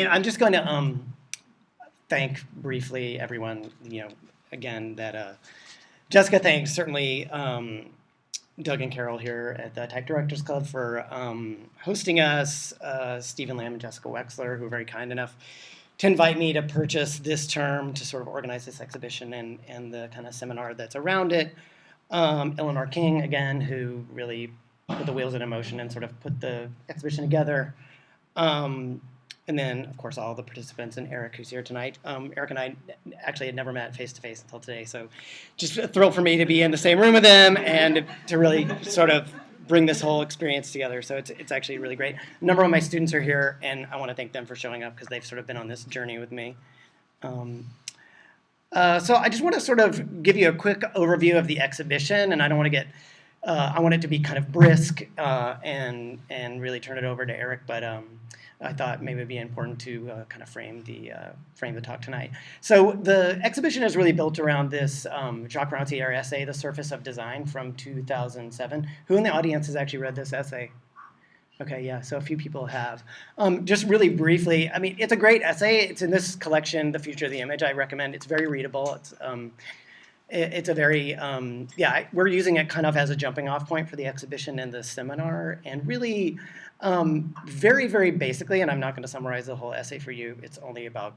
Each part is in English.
mean, I'm just going to thank briefly everyone, again, that Jessica thanks certainly Doug and Carol here at the Type Directors Club for hosting us, Stephen Lamb and Jessica Wexler, who were very kind enough to invite me to Purchase this term to sort of organize this exhibition and the kind of seminar that's around it. Eleanor King, again, who really put the wheels in motion and sort of put the exhibition together. And then, of course, all the participants and Erik, who's here tonight. Erik and I actually had never met face-to-face until today, so just a thrill for me to be in the same room with them and to really sort of bring this whole experience together. So it's actually really great. A number of my students are here, and I want to thank them for showing up because they've sort of been on this journey with me. So I just want to sort of give you a quick overview of the exhibition, and I don't want to get, I want it to be kind of brisk and really turn it over to Erik, but I thought maybe it'd be important to kind of frame the talk tonight. So the exhibition is really built around this Jacques Rancière essay, The Surface of Design, from 2007. Who in the audience has actually read this essay? Okay, yeah, so a few people have. Just really briefly, I mean, it's a great essay. It's in this collection, The Future of the Image. I recommend. It's very readable. It's a very, yeah, we're using it kind of as a jumping off point for the exhibition and the seminar, and really very, very basically, and I'm not going to summarize the whole essay for you. It's only about,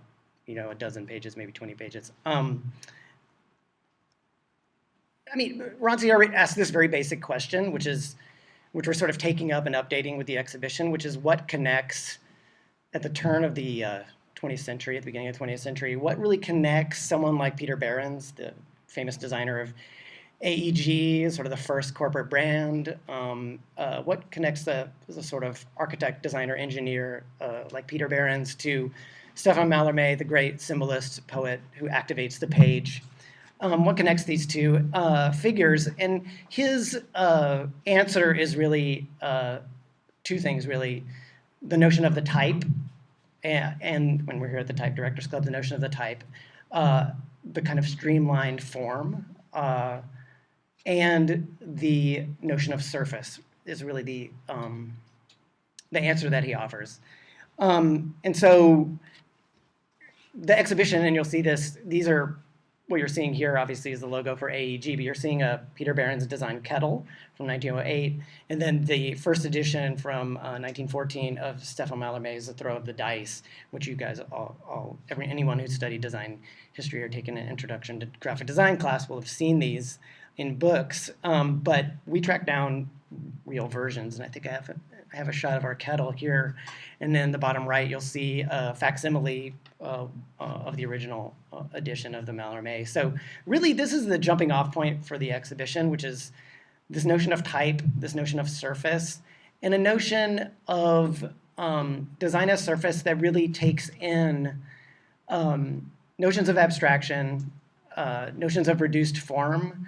a dozen pages, maybe 20 pages. I mean, Rancière asked this very basic question, which we're sort of taking up and updating with the exhibition, which is what connects at the turn of the 20th century, at the beginning of the 20th century, what really connects someone like Peter Behrens, the famous designer of AEG, sort of the first corporate brand. What connects the sort of architect, designer, engineer like Peter Behrens to Stéphane Mallarmé, the great symbolist poet who activates the page? What connects these two figures? And his answer is really two things, really. The notion of the type, and when we're here at the Type Directors Club, the notion of the type, the kind of streamlined form, and the notion of surface is really the answer that he offers. And so the exhibition, and you'll see this, these are, what you're seeing here obviously is the logo for AEG, but you're seeing a Peter Behrens designed kettle from 1908, and then the first edition from 1914 of Stéphane Mallarmé's The Throw of the Dice, which you guys anyone who's studied design history or taken an introduction to graphic design class will have seen these in books, but we tracked down real versions, and I think I have a shot of our kettle here, and then the bottom right you'll see a facsimile of the original edition of the Mallarmé. So really this is the jumping off point for the exhibition, which is this notion of type, this notion of surface, and a notion of design as surface that really takes in notions of abstraction, notions of reduced form,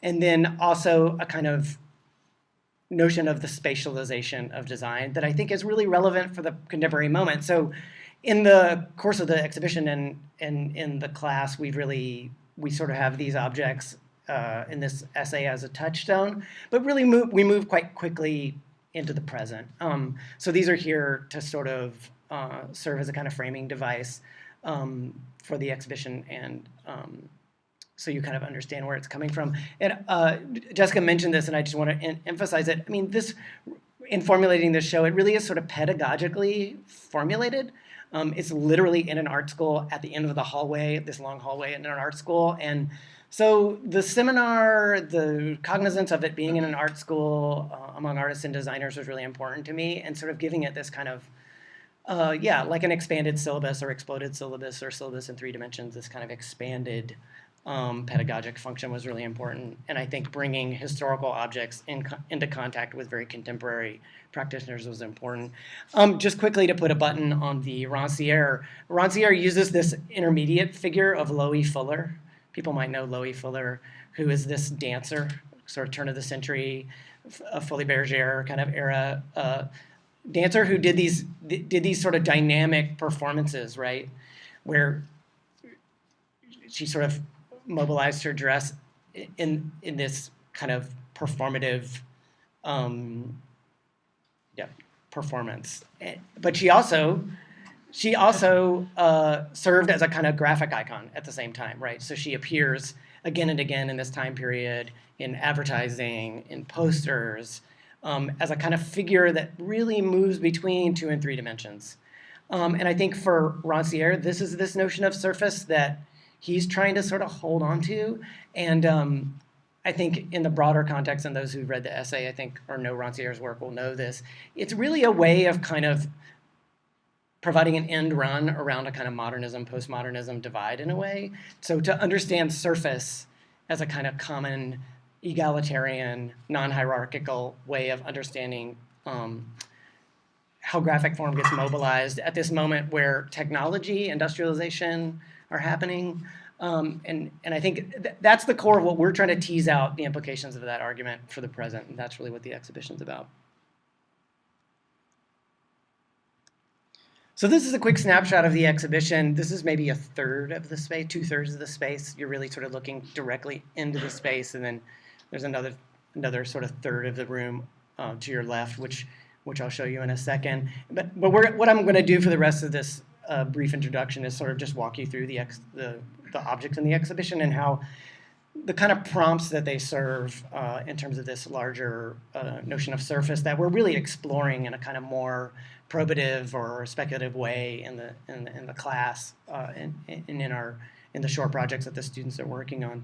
and then also a kind of notion of the spatialization of design that I think is really relevant for the contemporary moment. So in the course of the exhibition and in the class, we sort of have these objects in this essay as a touchstone, but really we move quite quickly into the present. So these are here to sort of serve as a kind of framing device for the exhibition, and so you kind of understand where it's coming from. And Jessica mentioned this, and I just want to emphasize it. I mean, in formulating this show, it really is sort of pedagogically formulated. It's literally in an art school at the end of the hallway, this long hallway in an art school. And so the seminar, the cognizance of it being in an art school among artists and designers was really important to me, and sort of giving it this kind of, yeah, like an expanded syllabus or exploded syllabus or syllabus in 3 dimensions, this kind of expanded pedagogic function was really important. And I think bringing historical objects into contact with very contemporary practitioners was important. Just quickly to put a button on the Rancière. Rancière uses this intermediate figure of Loie Fuller. People might know Loie Fuller, who is this dancer, sort of turn of the century, Folie Bergère kind of era dancer who did these sort of dynamic performances, right, where she sort of mobilized her dress in this kind of performative performance. But she also she also served as a kind of graphic icon at the same time, right? So she appears again and again in this time period in advertising, in posters, as a kind of figure that really moves between 2 and 3 dimensions. And I think for Rancière, this is this notion of surface that he's trying to sort of hold on to. And I think in the broader context, and those who've read the essay, I think, or know Rancière's work will know this, it's really a way of kind of providing an end run around a kind of modernism, postmodernism divide in a way. So to understand surface as a kind of common, egalitarian, non-hierarchical way of understanding how graphic form gets mobilized at this moment where technology, industrialization are happening. And I think that's the core of what we're trying to tease out, the implications of that argument for the present. And that's really what the exhibition's about. So this is a quick snapshot of the exhibition. This is maybe a third of the space, 2/3 of the space. You're really sort of looking directly into the space, and then there's another sort of third of the room to your left, which I'll show you in a second. But what I'm going to do for the rest of this brief introduction is sort of just walk you through the objects in the exhibition and how the kind of prompts that they serve in terms of this larger notion of surface that we're really exploring in a kind of more probative or speculative way in the class and in the short projects that the students are working on.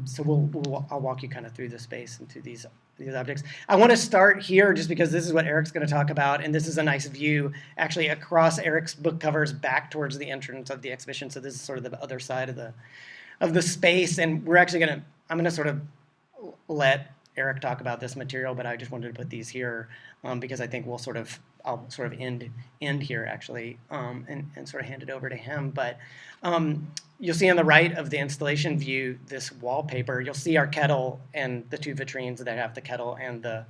So I'll walk you kind of through the space and through these objects. I want to start here just because this is what Erik's going to talk about, and this is a nice view actually across Erik's book covers back towards the entrance of the exhibition. So this is sort of the other side of the space, and I'm going to sort of let Erik talk about this material, but I just wanted to put these here because I think I'll sort of end here actually and sort of hand it over to him. But you'll see on the right of the installation view this wallpaper. You'll see our kettle and the 2 vitrines that have the kettle and the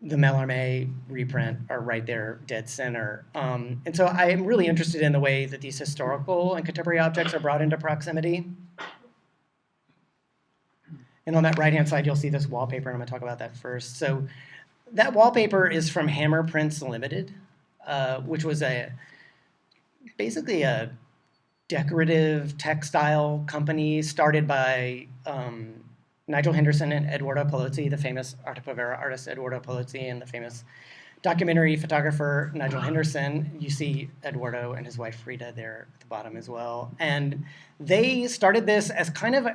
Mallarmé reprint are right there, dead center. And so I am really interested in the way that these historical and contemporary objects are brought into proximity. And on that right-hand side, you'll see this wallpaper, and I'm going to talk about that first. So that wallpaper is from Hammer Prints Limited, which was basically a decorative textile company started by Nigel Henderson and Eduardo Palozzi, the famous Arte Povera artist Eduardo Palozzi and the famous documentary photographer Nigel Henderson. You see Eduardo and his wife Frida there at the bottom as well. And they started this as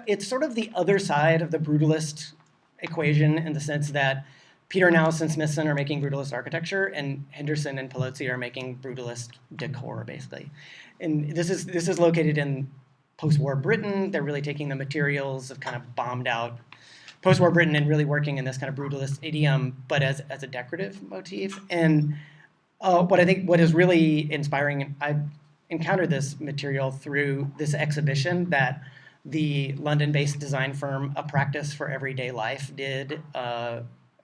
it's sort of the other side of the brutalist equation in the sense that Peter and Alison Smithson are making brutalist architecture, and Henderson and Palozzi are making brutalist decor, basically. And this is located in post-war Britain. They're really taking the materials of kind of bombed out post-war Britain and really working in this kind of brutalist idiom, but as a decorative motif. And what is really inspiring, I've encountered this material through this exhibition that the London-based design firm A Practice for Everyday Life did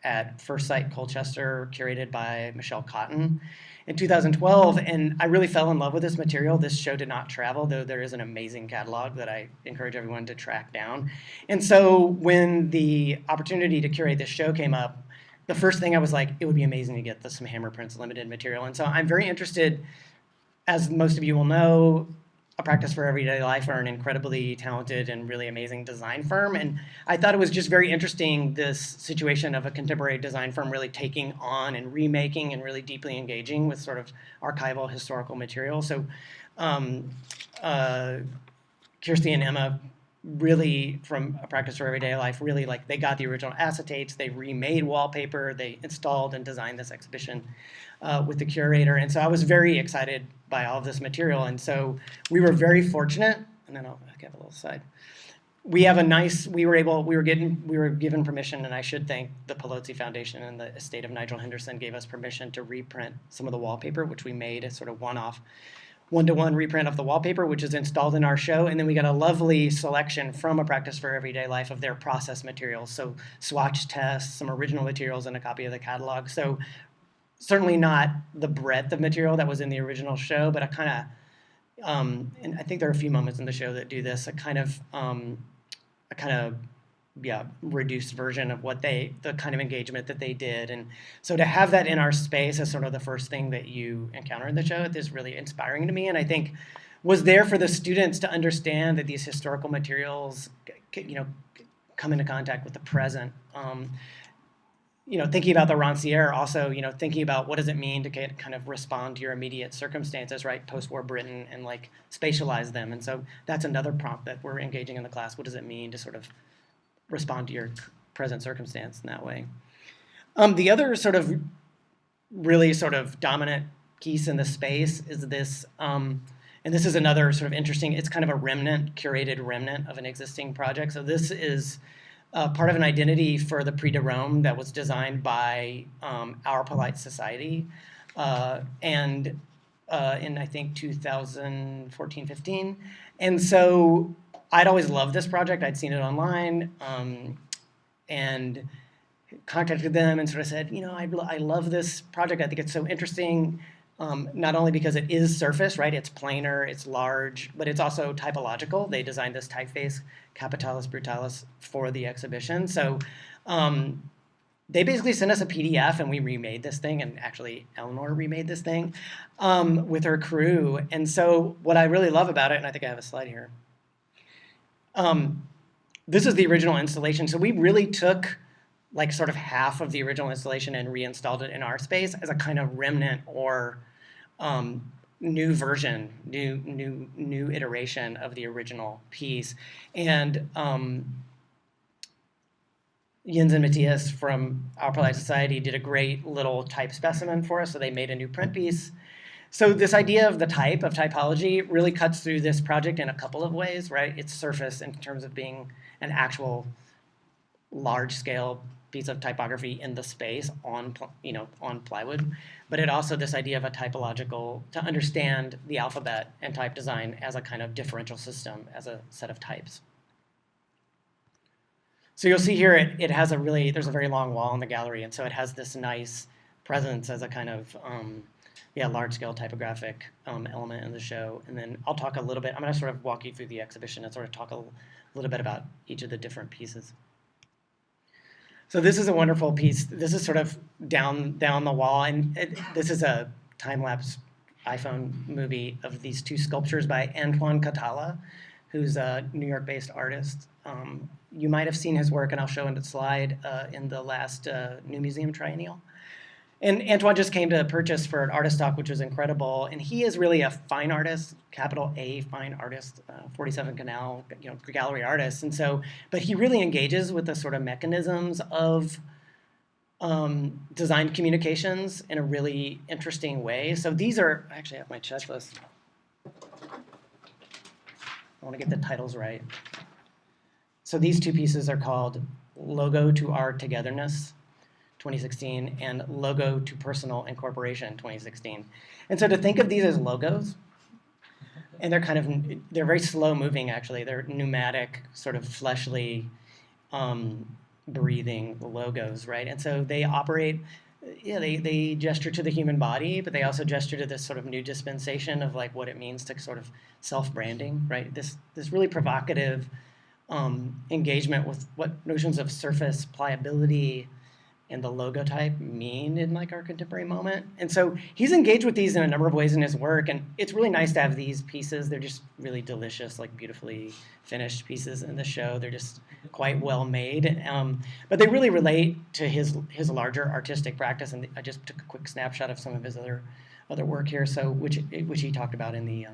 at First Sight Colchester, curated by Michelle Cotton in 2012, and I really fell in love with this material. This show did not travel, though there is an amazing catalog that I encourage everyone to track down. And so when the opportunity to curate this show came up, the first thing I was like, it would be amazing to get some Hammer Prints Limited material. And so I'm very interested, as most of you will know, A Practice for Everyday Life are an incredibly talented and really amazing design firm. And I thought it was just very interesting, this situation of a contemporary design firm really taking on and remaking and really deeply engaging with sort of archival historical material. So Kirsty and Emma really, from A Practice for Everyday Life, really they got the original acetates, they remade wallpaper, they installed and designed this exhibition with the Curator. And so I was very excited by all of this material. And so we were very fortunate, and then I'll give a little side. We have we were given permission, and I should thank the Palozzi Foundation and the estate of Nigel Henderson gave us permission to reprint some of the wallpaper, which we made a sort of one-off, one-to-one reprint of the wallpaper, which is installed in our show. And then we got a lovely selection from A Practice for Everyday Life of their process materials. So swatch tests, some original materials, and a copy of the catalog. So certainly not the breadth of material that was in the original show, but and I think there are a few moments in the show that do this, a kind of reduced version of the kind of engagement that they did. And so to have that in our space as sort of the first thing that you encounter in the show is really inspiring to me. And I think was there for the students to understand that these historical materials, come into contact with the present. Thinking about the Rancière, also, thinking about what does it mean to kind of respond to your immediate circumstances, right? Post-war Britain, and like spatialize them. And so that's another prompt that we're engaging in the class. What does it mean to sort of respond to your present circumstance in that way? The other sort of really sort of dominant piece in the space is this, and this is another sort of interesting, it's kind of a curated remnant of an existing project. So this is part of an identity for the Prix de Rome that was designed by Our Polite Society, and in, I think, 2014-15. And so I'd always loved this project. I'd seen it online, and contacted them and sort of said, I love this project. I think it's so interesting, not only because it is surface, right? It's planar, it's large, but it's also typological. They designed this typeface, Capitalis Brutalis, for the exhibition. So they basically sent us a PDF, and we remade this thing, and actually Eleanor remade this thing with her crew. And so what I really love about it, and I think I have a slide here, this is the original installation. So we really took like sort of half of the original installation and reinstalled it in our space as a kind of remnant or new version, new iteration of the original piece. And Jens and Matthias from Our Polite Society did a great little type specimen for us, so they made a new print piece. So this idea of the type, of typology, really cuts through this project in a couple of ways, right? It's surface in terms of being an actual large-scale piece of typography in the space on plywood, but it also this idea of a typological, to understand the alphabet and type design as a kind of differential system, as a set of types. So you'll see here it has there's a very long wall in the gallery, and so it has this nice presence as a kind of large-scale typographic element in the show. And then I'll talk a little bit, I'm going to sort of walk you through the exhibition and sort of talk a little bit about each of the different pieces. So this is a wonderful piece. This is sort of down the wall, and this is a time-lapse iPhone movie of these two sculptures by Antoine Catala, who's a New York-based artist. You might have seen his work, and I'll show in the slide, in the last New Museum Triennial. And Antoine just came to Purchase for an artist talk, which was incredible. And he is really a fine artist, capital A fine artist, 47 Canal, gallery artist. And so, but he really engages with the sort of mechanisms of design communications in a really interesting way. So these are, I actually have my checklist. I want to get the titles right. So these two pieces are called Logo to Our Togetherness, 2016, and Logo to Personal Incorporation, 2016. And so to think of these as logos, and they're very slow moving, actually. They're pneumatic, sort of fleshly, breathing logos, right? And so they operate, they gesture to the human body, but they also gesture to this sort of new dispensation of like what it means to sort of self-branding, right? This really provocative engagement with what notions of surface pliability and the logo type mean in like our contemporary moment. And so he's engaged with these in a number of ways in his work, and it's really nice to have these pieces. They're just really delicious, like beautifully finished pieces in the show. They're just quite well made, but they really relate to his larger artistic practice. And I just took a quick snapshot of some of his other work here, so which he talked about in the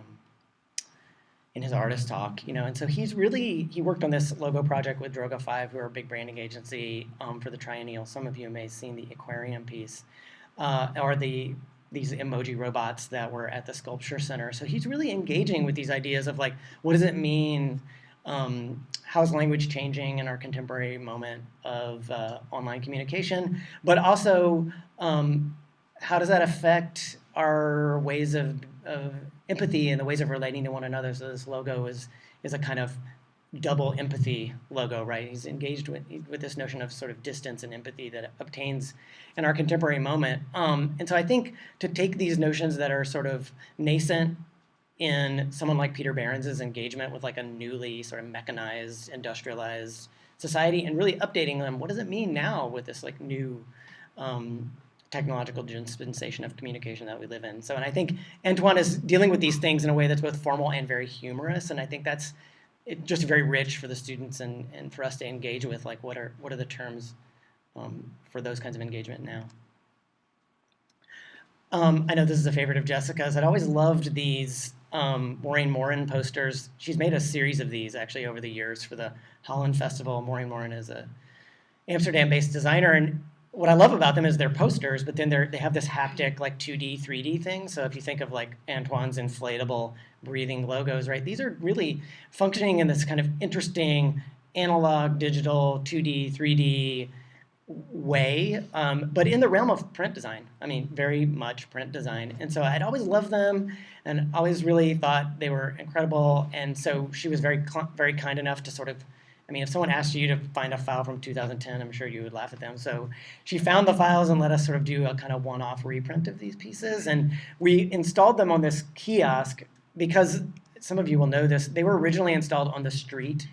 in his artist talk, and so he worked on this logo project with Droga 5, who are a big branding agency for the Triennial. Some of you may have seen the aquarium piece, or these emoji robots that were at the Sculpture Center. So he's really engaging with these ideas of like, what does it mean? How's language changing in our contemporary moment of online communication? But also, how does that affect our ways of empathy and the ways of relating to one another? So this logo is a kind of double empathy logo, right? He's engaged with this notion of sort of distance and empathy that obtains in our contemporary moment. And so I think to take these notions that are sort of nascent in someone like Peter Behrens' engagement with like a newly sort of mechanized, industrialized society and really updating them. What does it mean now with this like new technological dispensation of communication that we live in? So, and I think Antoine is dealing with these things in a way that's both formal and very humorous, and I think that's just very rich for the students and for us to engage with, like what are the terms for those kinds of engagement now. I know this is a favorite of Jessica's. I'd always loved these Maureen Morin posters. She's made a series of these actually over the years for the Holland Festival. Maureen Morin is a Amsterdam-based designer, and what I love about them is they're posters, but then they have this haptic like 2D, 3D thing. So if you think of like Antoine's inflatable breathing logos, right? These are really functioning in this kind of interesting analog, digital, 2D, 3D way, but in the realm of print design. I mean, very much print design. And so I'd always loved them and always really thought they were incredible. And so she was very kind enough to sort of, I mean, if someone asked you to find a file from 2010, I'm sure you would laugh at them. So she found the files and let us sort of do a kind of one-off reprint of these pieces. And we installed them on this kiosk because some of you will know this. They were originally installed on the street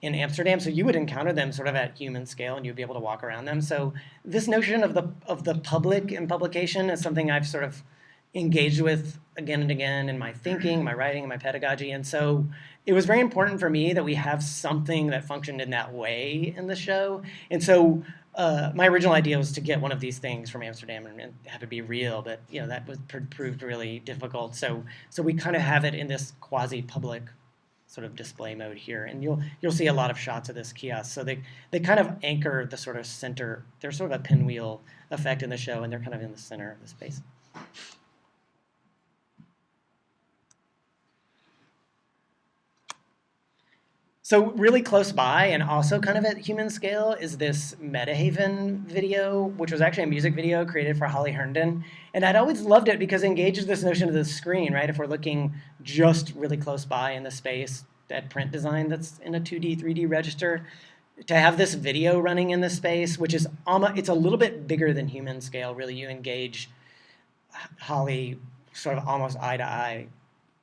in Amsterdam, so you would encounter them sort of at human scale, and you'd be able to walk around them. So this notion of the public in publication is something I've sort of engaged with again and again in my thinking, my writing, and my pedagogy. And so it was very important for me that we have something that functioned in that way in the show. And so my original idea was to get one of these things from Amsterdam and have it be real, but you know that was proved really difficult. So we kind of have it in this quasi-public sort of display mode here, and you'll see a lot of shots of this kiosk. So they kind of anchor the sort of center. There's sort of a pinwheel effect in the show, and they're kind of in the center of the space. So really close by and also kind of at human scale is this Metahaven video, which was actually a music video created for Holly Herndon. And I'd always loved it because it engages this notion of the screen, right? If we're looking just really close by in the space, that print design that's in a 2D, 3D register, to have this video running in the space, which is almost, it's a little bit bigger than human scale, really. You engage Holly sort of almost eye to eye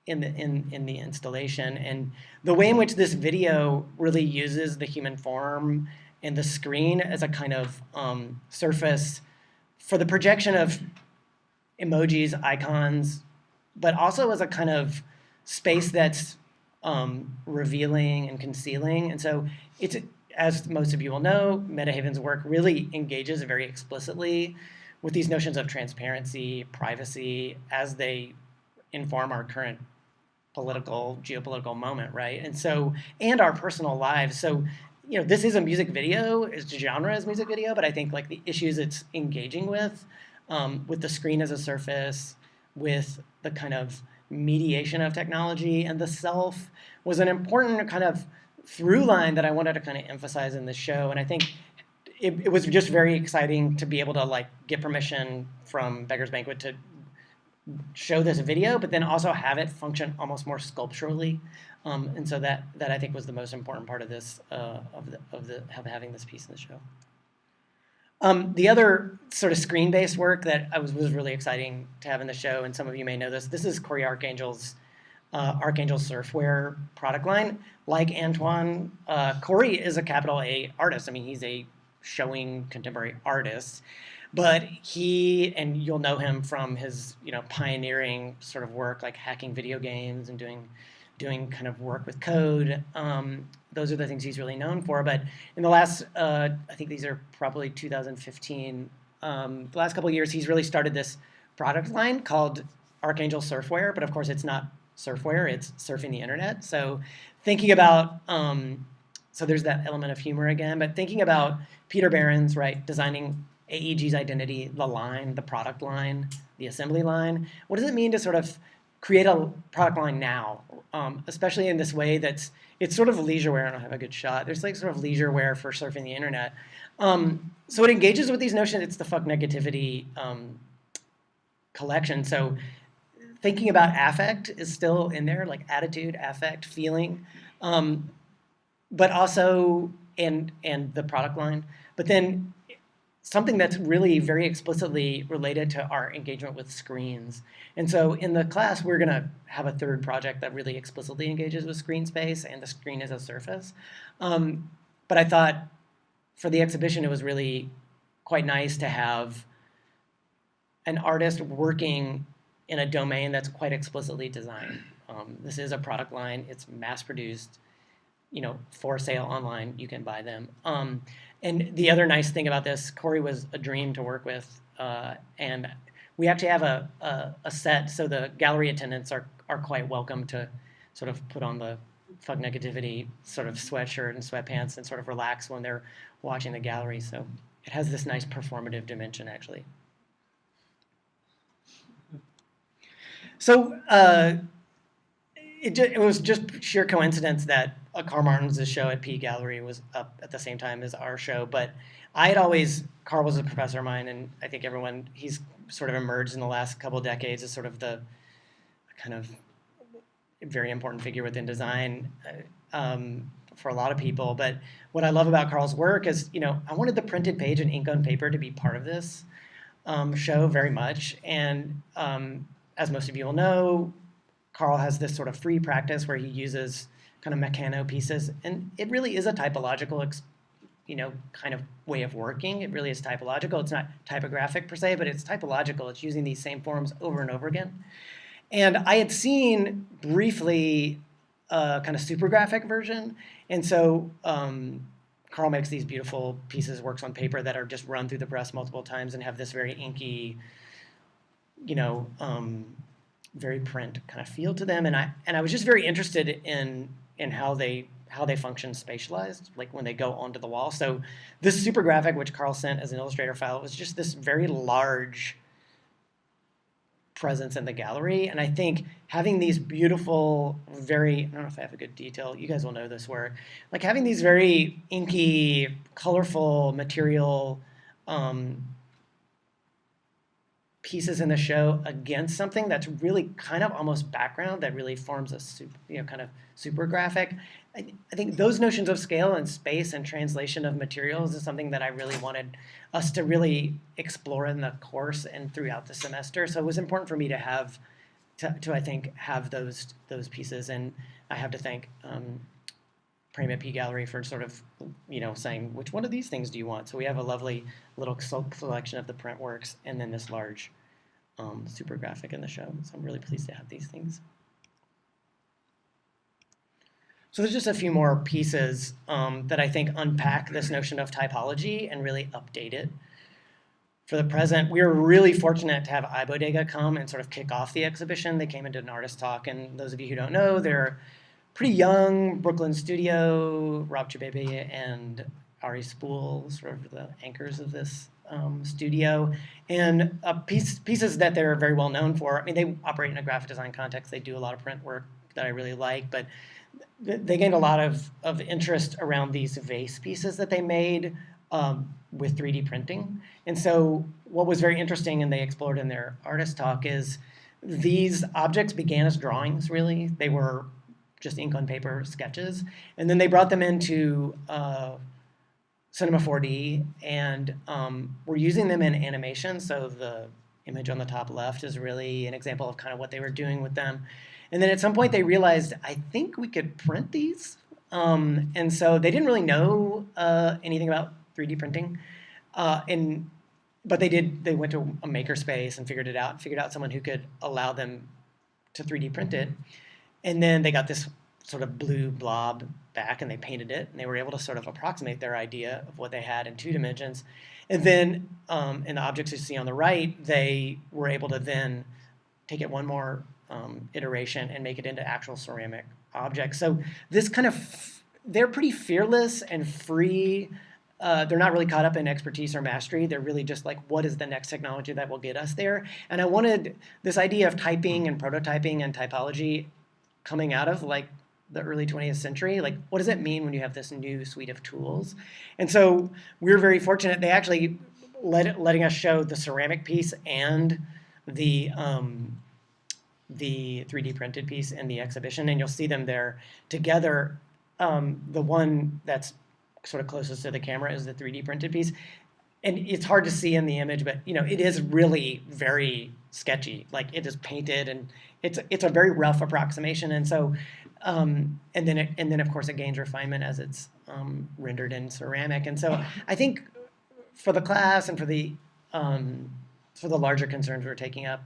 in the installation, and the way in which this video really uses the human form and the screen as a kind of surface for the projection of emojis, icons, but also as a kind of space that's revealing and concealing. And so it's, as most of you will know, Metahaven's work really engages very explicitly with these notions of transparency, privacy, as they inform our current political, geopolitical moment, right? And so, and our personal lives. So, you know, this is a music video, its genre is music video, but I think like the issues it's engaging with the screen as a surface, with the kind of mediation of technology and the self was an important kind of through line that I wanted to kind of emphasize in the show. And I think it was just very exciting to be able to like get permission from Beggar's Banquet to show this video, but then also have it function almost more sculpturally, and so that I think was the most important part of this of having this piece in the show. The other sort of screen-based work that was really exciting to have in the show, and some of you may know this. This is Corey Archangel's Archangel Surfwear product line. Like Antoine, Corey is a capital A artist. I mean, he's a showing contemporary artist. But he, and you'll know him from his, you know, pioneering sort of work, like hacking video games and doing kind of work with code. Those are the things he's really known for. But in the last, I think these are probably 2015, the last couple of years, he's really started this product line called Archangel Surfwear. But of course, it's not surfwear, it's surfing the internet. So thinking about, so there's that element of humor again, but thinking about Peter Behrens, right, designing AEG's identity, the line, the product line, the assembly line. What does it mean to sort of create a product line now, especially in this way it's sort of leisure wear. I don't have a good shot. There's like sort of leisure wear for surfing the internet. So it engages with these notions. It's the fuck negativity collection. So thinking about affect is still in there, like attitude, affect, feeling, but also and the product line. But then something that's really very explicitly related to our engagement with screens. And so in the class, we're going to have a third project that really explicitly engages with screen space and the screen as a surface. but I thought for the exhibition, it was really quite nice to have an artist working in a domain that's quite explicitly designed. This is a product line. It's mass-produced, for sale online. You can buy them. And the other nice thing about this, Corey was a dream to work with, and we actually have a set, so the gallery attendants are quite welcome to sort of put on the fuck negativity sort of sweatshirt and sweatpants and sort of relax when they're watching the gallery. So it has this nice performative dimension, actually. So it was just sheer coincidence that Carl Martins' show at P Gallery was up at the same time as our show. But I had always, Carl was a professor of mine, and I think he's sort of emerged in the last couple of decades as sort of the kind of very important figure within design for a lot of people. But what I love about Carl's work is, I wanted the printed page and ink on paper to be part of this show very much. And as most of you will know, Carl has this sort of free practice where he uses kind of mechano pieces, and it really is a typological, kind of way of working. It really is typological. It's not typographic per se, but it's typological. It's using these same forms over and over again. And I had seen briefly a kind of super graphic version, and so Carl makes these beautiful pieces, works on paper that are just run through the press multiple times and have this very inky, very print kind of feel to them, and I was just very interested in how they function spatialized, like when they go onto the wall. So this super graphic, which Carl sent as an Illustrator file, was just this very large presence in the gallery, and I think having these beautiful, I don't know if I have a good detail. You guys will know this work, like having these very inky, colorful material. Pieces in the show against something that's really kind of almost background that really forms a kind of super graphic. I think those notions of scale and space and translation of materials is something that I really wanted us to really explore in the course and throughout the semester. So it was important for me to have I think have those pieces, and I have to thank Prem at P Gallery for sort of saying which one of these things do you want. So we have a lovely little selection of the print works and then this large super graphic in the show. So I'm really pleased to have these things. So there's just a few more pieces that I think unpack this notion of typology and really update it. For the present, we were really fortunate to have iBodega come and sort of kick off the exhibition. They came and did an artist talk, and those of you who don't know, they're pretty young Brooklyn studio. Rob Chibebe and Ari Spool, sort of the anchors of this studio, and pieces that they're very well known for. I mean, they operate in a graphic design context. They do a lot of print work that I really like, but they gained a lot of interest around these vase pieces that they made with 3D printing. And so what was very interesting, and they explored in their artist talk, is these objects began as drawings, really. They were just ink on paper sketches, and then they brought them into Cinema 4D, and we're using them in animation. So the image on the top left is really an example of kind of what they were doing with them. And then at some point they realized, I think we could print these. And so they didn't really know anything about 3D printing. But they went to a makerspace and figured out someone who could allow them to 3D print it. And then they got this sort of blue blob back and they painted it, and they were able to sort of approximate their idea of what they had in 2 dimensions. And then in the objects you see on the right, they were able to then take it one more iteration and make it into actual ceramic objects. So this kind of, they're pretty fearless and free. They're not really caught up in expertise or mastery. They're really just like, what is the next technology that will get us there? And I wanted this idea of typing and prototyping and typology coming out of like the early 20th century. Like, what does it mean when you have this new suite of tools? And so we were very fortunate. They actually letting us show the ceramic piece and the 3D printed piece in the exhibition, and you'll see them there together. The one that's sort of closest to the camera is the 3D printed piece. And it's hard to see in the image, but it is really very sketchy. Like, it is painted, and it's a very rough approximation. And so and then of course it gains refinement as it's rendered in ceramic. And so I think for the class and for the larger concerns we're taking up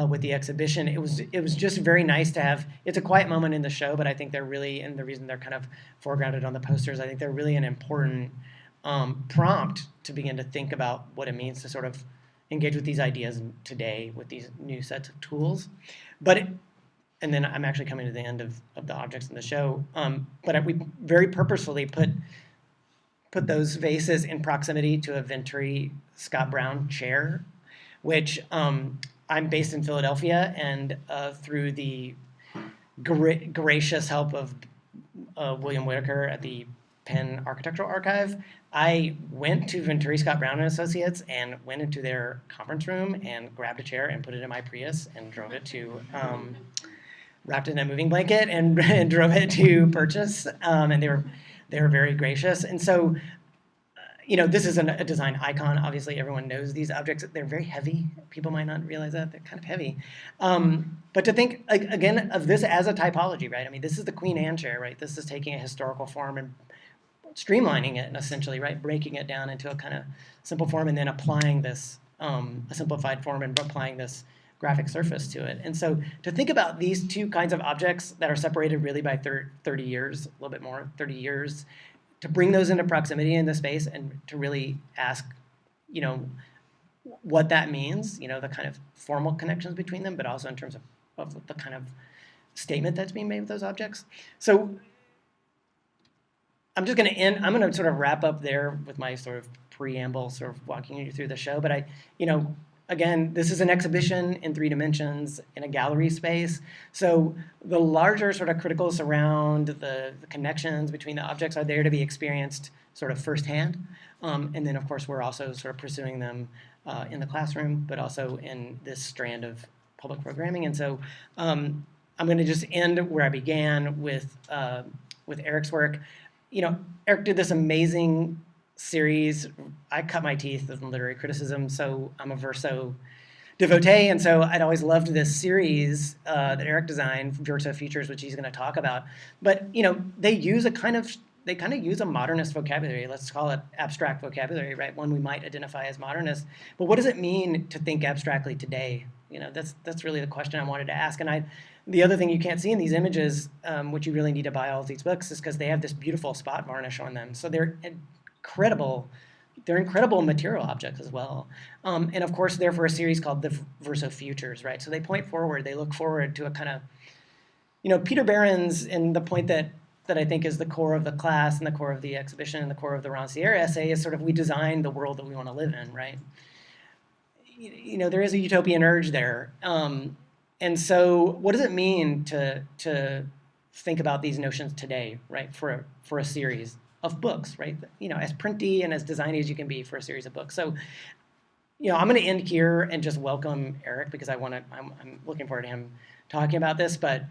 with the exhibition, it was just very nice to have. It's a quiet moment in the show, but I think they're really, and the reason they're kind of foregrounded on the posters, I think they're really an important prompt to begin to think about what it means to sort of engage with these ideas today with these new sets of tools. And then I'm actually coming to the end of the objects in the show, but we very purposefully put those vases in proximity to a Venturi Scott Brown chair, which I'm based in Philadelphia, and through the gracious help of William Whitaker at the Penn Architectural Archive, I went to Venturi Scott Brown and Associates and went into their conference room and grabbed a chair and put it in my Prius and drove it to, wrapped it in a moving blanket and drove it to Purchase, and they were very gracious. And so, this is a design icon. Obviously, everyone knows these objects. They're very heavy. People might not realize that. They're kind of heavy. But to think, again, of this as a typology, right? I mean, this is the Queen Anne chair, right? This is taking a historical form and streamlining it, essentially, right? Breaking it down into a kind of simple form and then applying this, a simplified form and applying this graphic surface to it. And so to think about these two kinds of objects that are separated really by 30 years, a little bit more, 30 years, to bring those into proximity in the space and to really ask, what that means, the kind of formal connections between them, but also in terms of the kind of statement that's being made with those objects. So I'm just going to end, I'm going to sort of wrap up there with my sort of preamble, sort of walking you through the show. But again, this is an exhibition in 3 dimensions in a gallery space. So the larger sort of criticals around the connections between the objects are there to be experienced sort of firsthand. And then, of course, we're also sort of pursuing them in the classroom, but also in this strand of public programming. And so I'm going to just end where I began with Erik's work. Erik did this amazing series. I cut my teeth in literary criticism, so I'm a Verso devotee, and so I'd always loved this series that Erik designed, Verso Futures, which he's going to talk about. But they kind of use a modernist vocabulary. Let's call it abstract vocabulary, right? One we might identify as modernist. But what does it mean to think abstractly today? That's really the question I wanted to ask. And the other thing you can't see in these images, which you really need to buy all of these books, is because they have this beautiful spot varnish on them. So they're incredible material objects as well. And of course, they're for a series called the Verso Futures, right? So they point forward, they look forward to a kind of, Peter Barron's, and the point that I think is the core of the class and the core of the exhibition and the core of the Rancière essay is sort of we design the world that we want to live in, right? There is a utopian urge there. And so what does it mean to think about these notions today, right, for a series of books, right? As printy and as designy as you can be for a series of books. So, I'm going to end here and just welcome Erik because I'm looking forward to him talking about this. But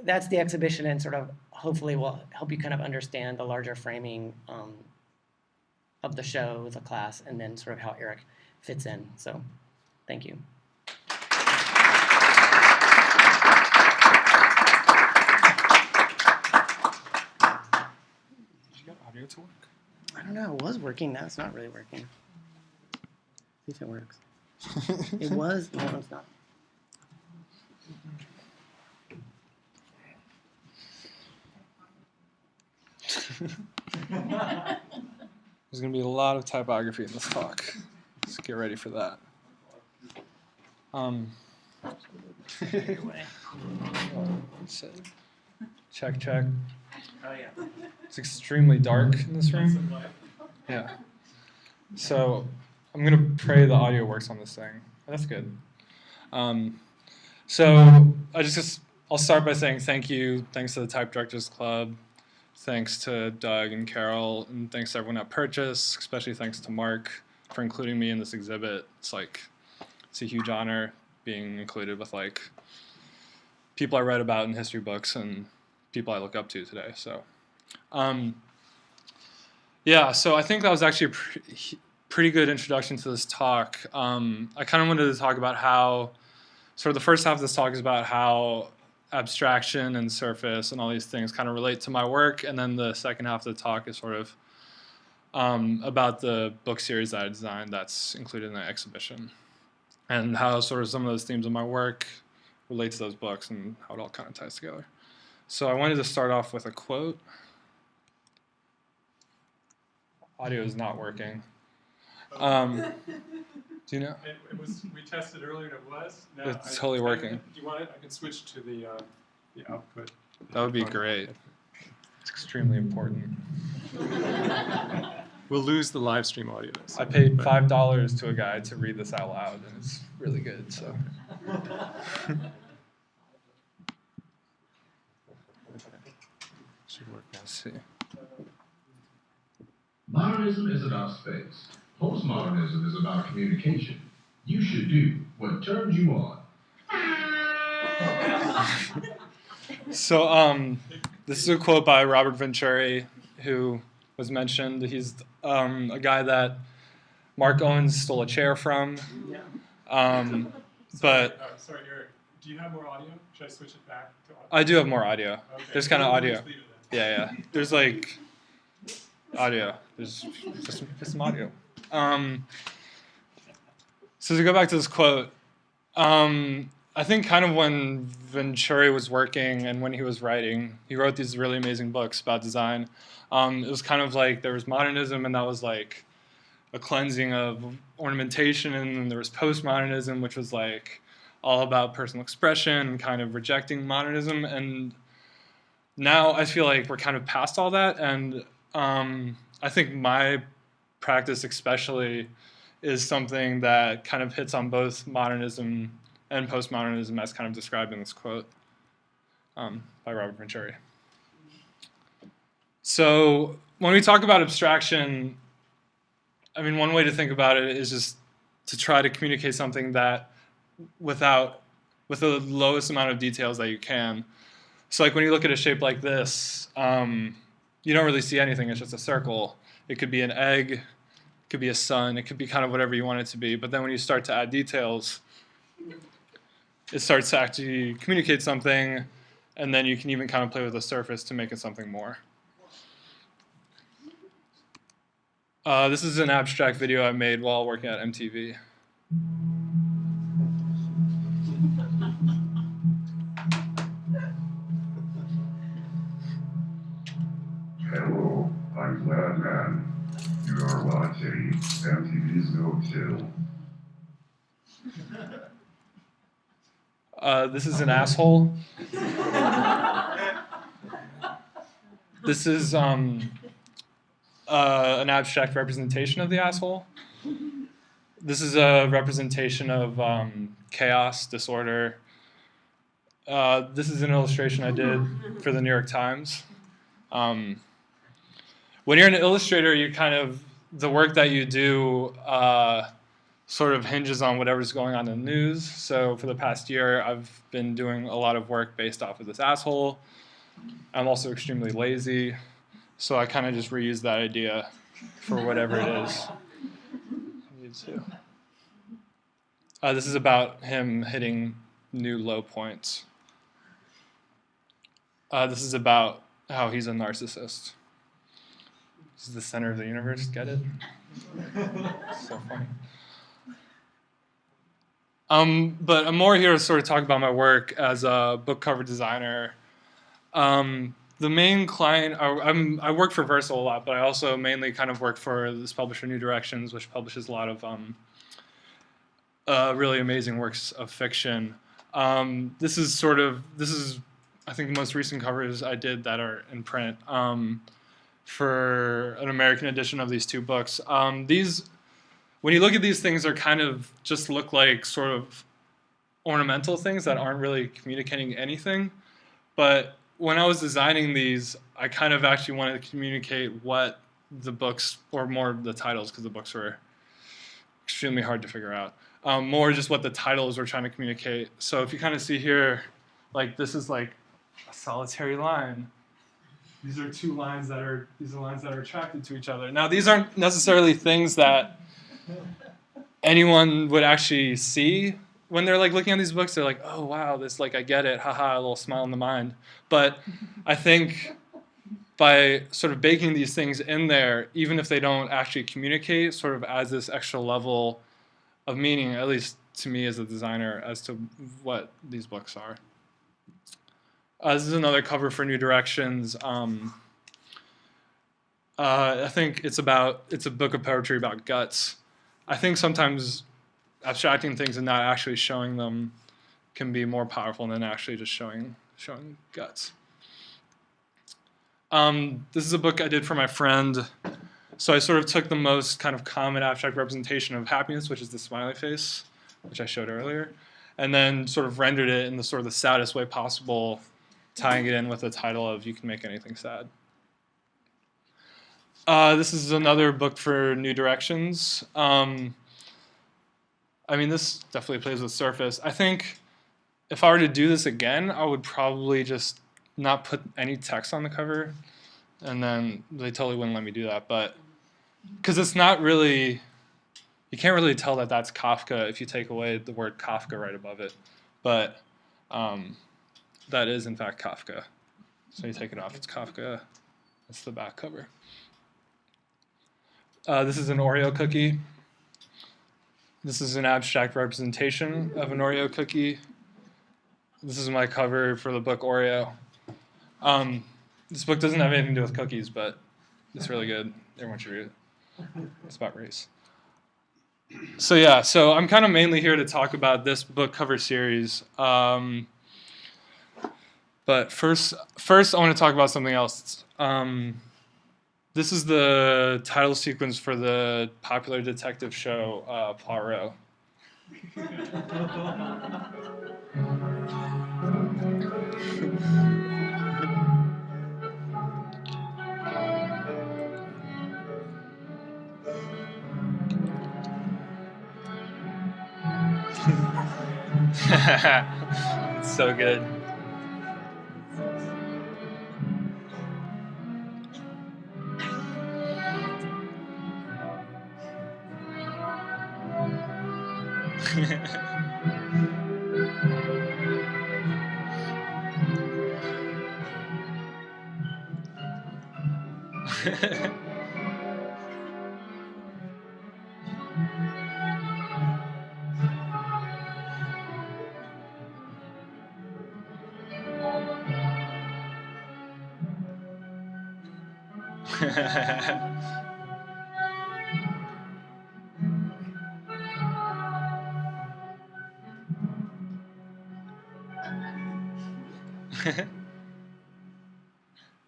that's the exhibition, and sort of hopefully will help you kind of understand the larger framing of the show, the class, and then sort of how Erik fits in. So, thank you. To work? I don't know. It was working. Now it's not really working. See if it works. It was. No, it's not. There's going to be a lot of typography in this talk. Let's get ready for that. Check, check. Oh, yeah. It's extremely dark in this room. Yeah. So I'm going to pray the audio works on this thing. That's good. So I'll start by saying thank you. Thanks to the Type Directors Club. Thanks to Doug and Carol. And thanks to everyone at Purchase, especially thanks to Mark for including me in this exhibit. It's a huge honor being included with people I read about in history books and people I look up to today. So, so I think that was actually a pretty good introduction to this talk. I kind of wanted to talk about how, sort of the first half of this talk is about how abstraction and surface and all these things kind of relate to my work. And then the second half of the talk is sort of about the book series that I designed that's included in the exhibition, and how sort of some of those themes of my work relate to those books and how it all kind of ties together. So I wanted to start off with a quote. Audio is not working. Do you know? It was. We tested earlier and it was. Now It's totally working. Do you want it? I can switch to the output. That would be great. It's extremely important. We'll lose the live stream audio. So, I paid but- $5 to a guy to read this out loud, and it's really good. So. Should work now. Let's see. Modernism is about space. Postmodernism is about communication. You should do what turns you on. So this is a quote by Robert Venturi, who was mentioned. He's a guy that Mark Owens stole a chair from. Yeah. But Sorry, Eric. Do you have more audio? Should I switch it back to audio? I do have more audio. Okay. There's kind of We'll audio. just leave it then. Yeah. There's like audio. There's just some audio. So to go back to this quote, I think kind of when Venturi was working and when he was writing, he wrote these really amazing books about design. It was kind of like there was modernism, and that was like a cleansing of ornamentation, and then there was postmodernism, which was like all about personal expression and kind of rejecting modernism. And now I feel like we're kind of past all that, and I think my practice especially is something that kind of hits on both modernism and postmodernism as kind of described in this quote by Robert Venturi. So when we talk about abstraction, I mean, one way to think about it is just to try to communicate something that with the lowest amount of details that you can. So like when you look at a shape like this, you don't really see anything. It's just a circle. It could be an egg, it could be a sun, it could be kind of whatever you want it to be. But then when you start to add details, it starts to actually communicate something, and then you can even kind of play with the surface to make it something more. This is an abstract video I made while working at MTV. Hello, I'm Glad Man. You are watching MTV's No Chill. This is an asshole. This is an abstract representation of the asshole. This is a representation of chaos, disorder. This is an illustration I did for the New York Times. When you're an illustrator, you the work that you do sort of hinges on whatever's going on in the news. So for the past year, I've been doing a lot of work based off of this asshole. I'm also extremely lazy, so I kind of just reuse that idea for whatever it is. This is about him hitting new low points. This is about how he's a narcissist. This is the center of the universe, get it? So funny. But I'm more here to sort of talk about my work as a book cover designer. The main client, I work for Verso a lot, but I also mainly kind of work for this publisher, New Directions, which publishes a lot of really amazing works of fiction. This is I think the most recent covers I did that are in print for an American edition of these two books. When you look at these things, they're kind of just look like sort of ornamental things that aren't really communicating anything. But when I was designing these, I kind of actually wanted to communicate what the books, or more the titles, because the books were extremely hard to figure out, more just what the titles were trying to communicate. So if you kind of see here, like this is like a solitary line. These are lines that are attracted to each other. Now these aren't necessarily things that anyone would actually see when they're like looking at these books, they're like, oh wow, this, like, I get it, haha, a little smile in the mind. But I think by sort of baking these things in there, even if they don't actually communicate, sort of adds this extra level of meaning, at least to me as a designer, as to what these books are. This is another cover for New Directions. I think it's a book of poetry about guts. I think sometimes abstracting things and not actually showing them can be more powerful than actually just showing guts. This is a book I did for my friend. So I sort of took the most kind of common abstract representation of happiness, which is the smiley face, which I showed earlier, and then sort of rendered it in the sort of the saddest way possible, tying it in with the title of You Can Make Anything Sad. This is another book for New Directions. I mean, this definitely plays with surface. I think if I were to do this again, I would probably just not put any text on the cover, and then they totally wouldn't let me do that. But because it's not really, you can't really tell that that's Kafka if you take away the word Kafka right above it. But that is in fact Kafka. So you take it off, it's Kafka. That's the back cover. This is an Oreo cookie. This is an abstract representation of an Oreo cookie. This is my cover for the book Oreo. This book doesn't have anything to do with cookies, but it's really good. Everyone should read it. It's about race. So yeah, so I'm kind of mainly here to talk about this book cover series. But first I want to talk about something else. This is the title sequence for the popular detective show, Poirot. It's so good.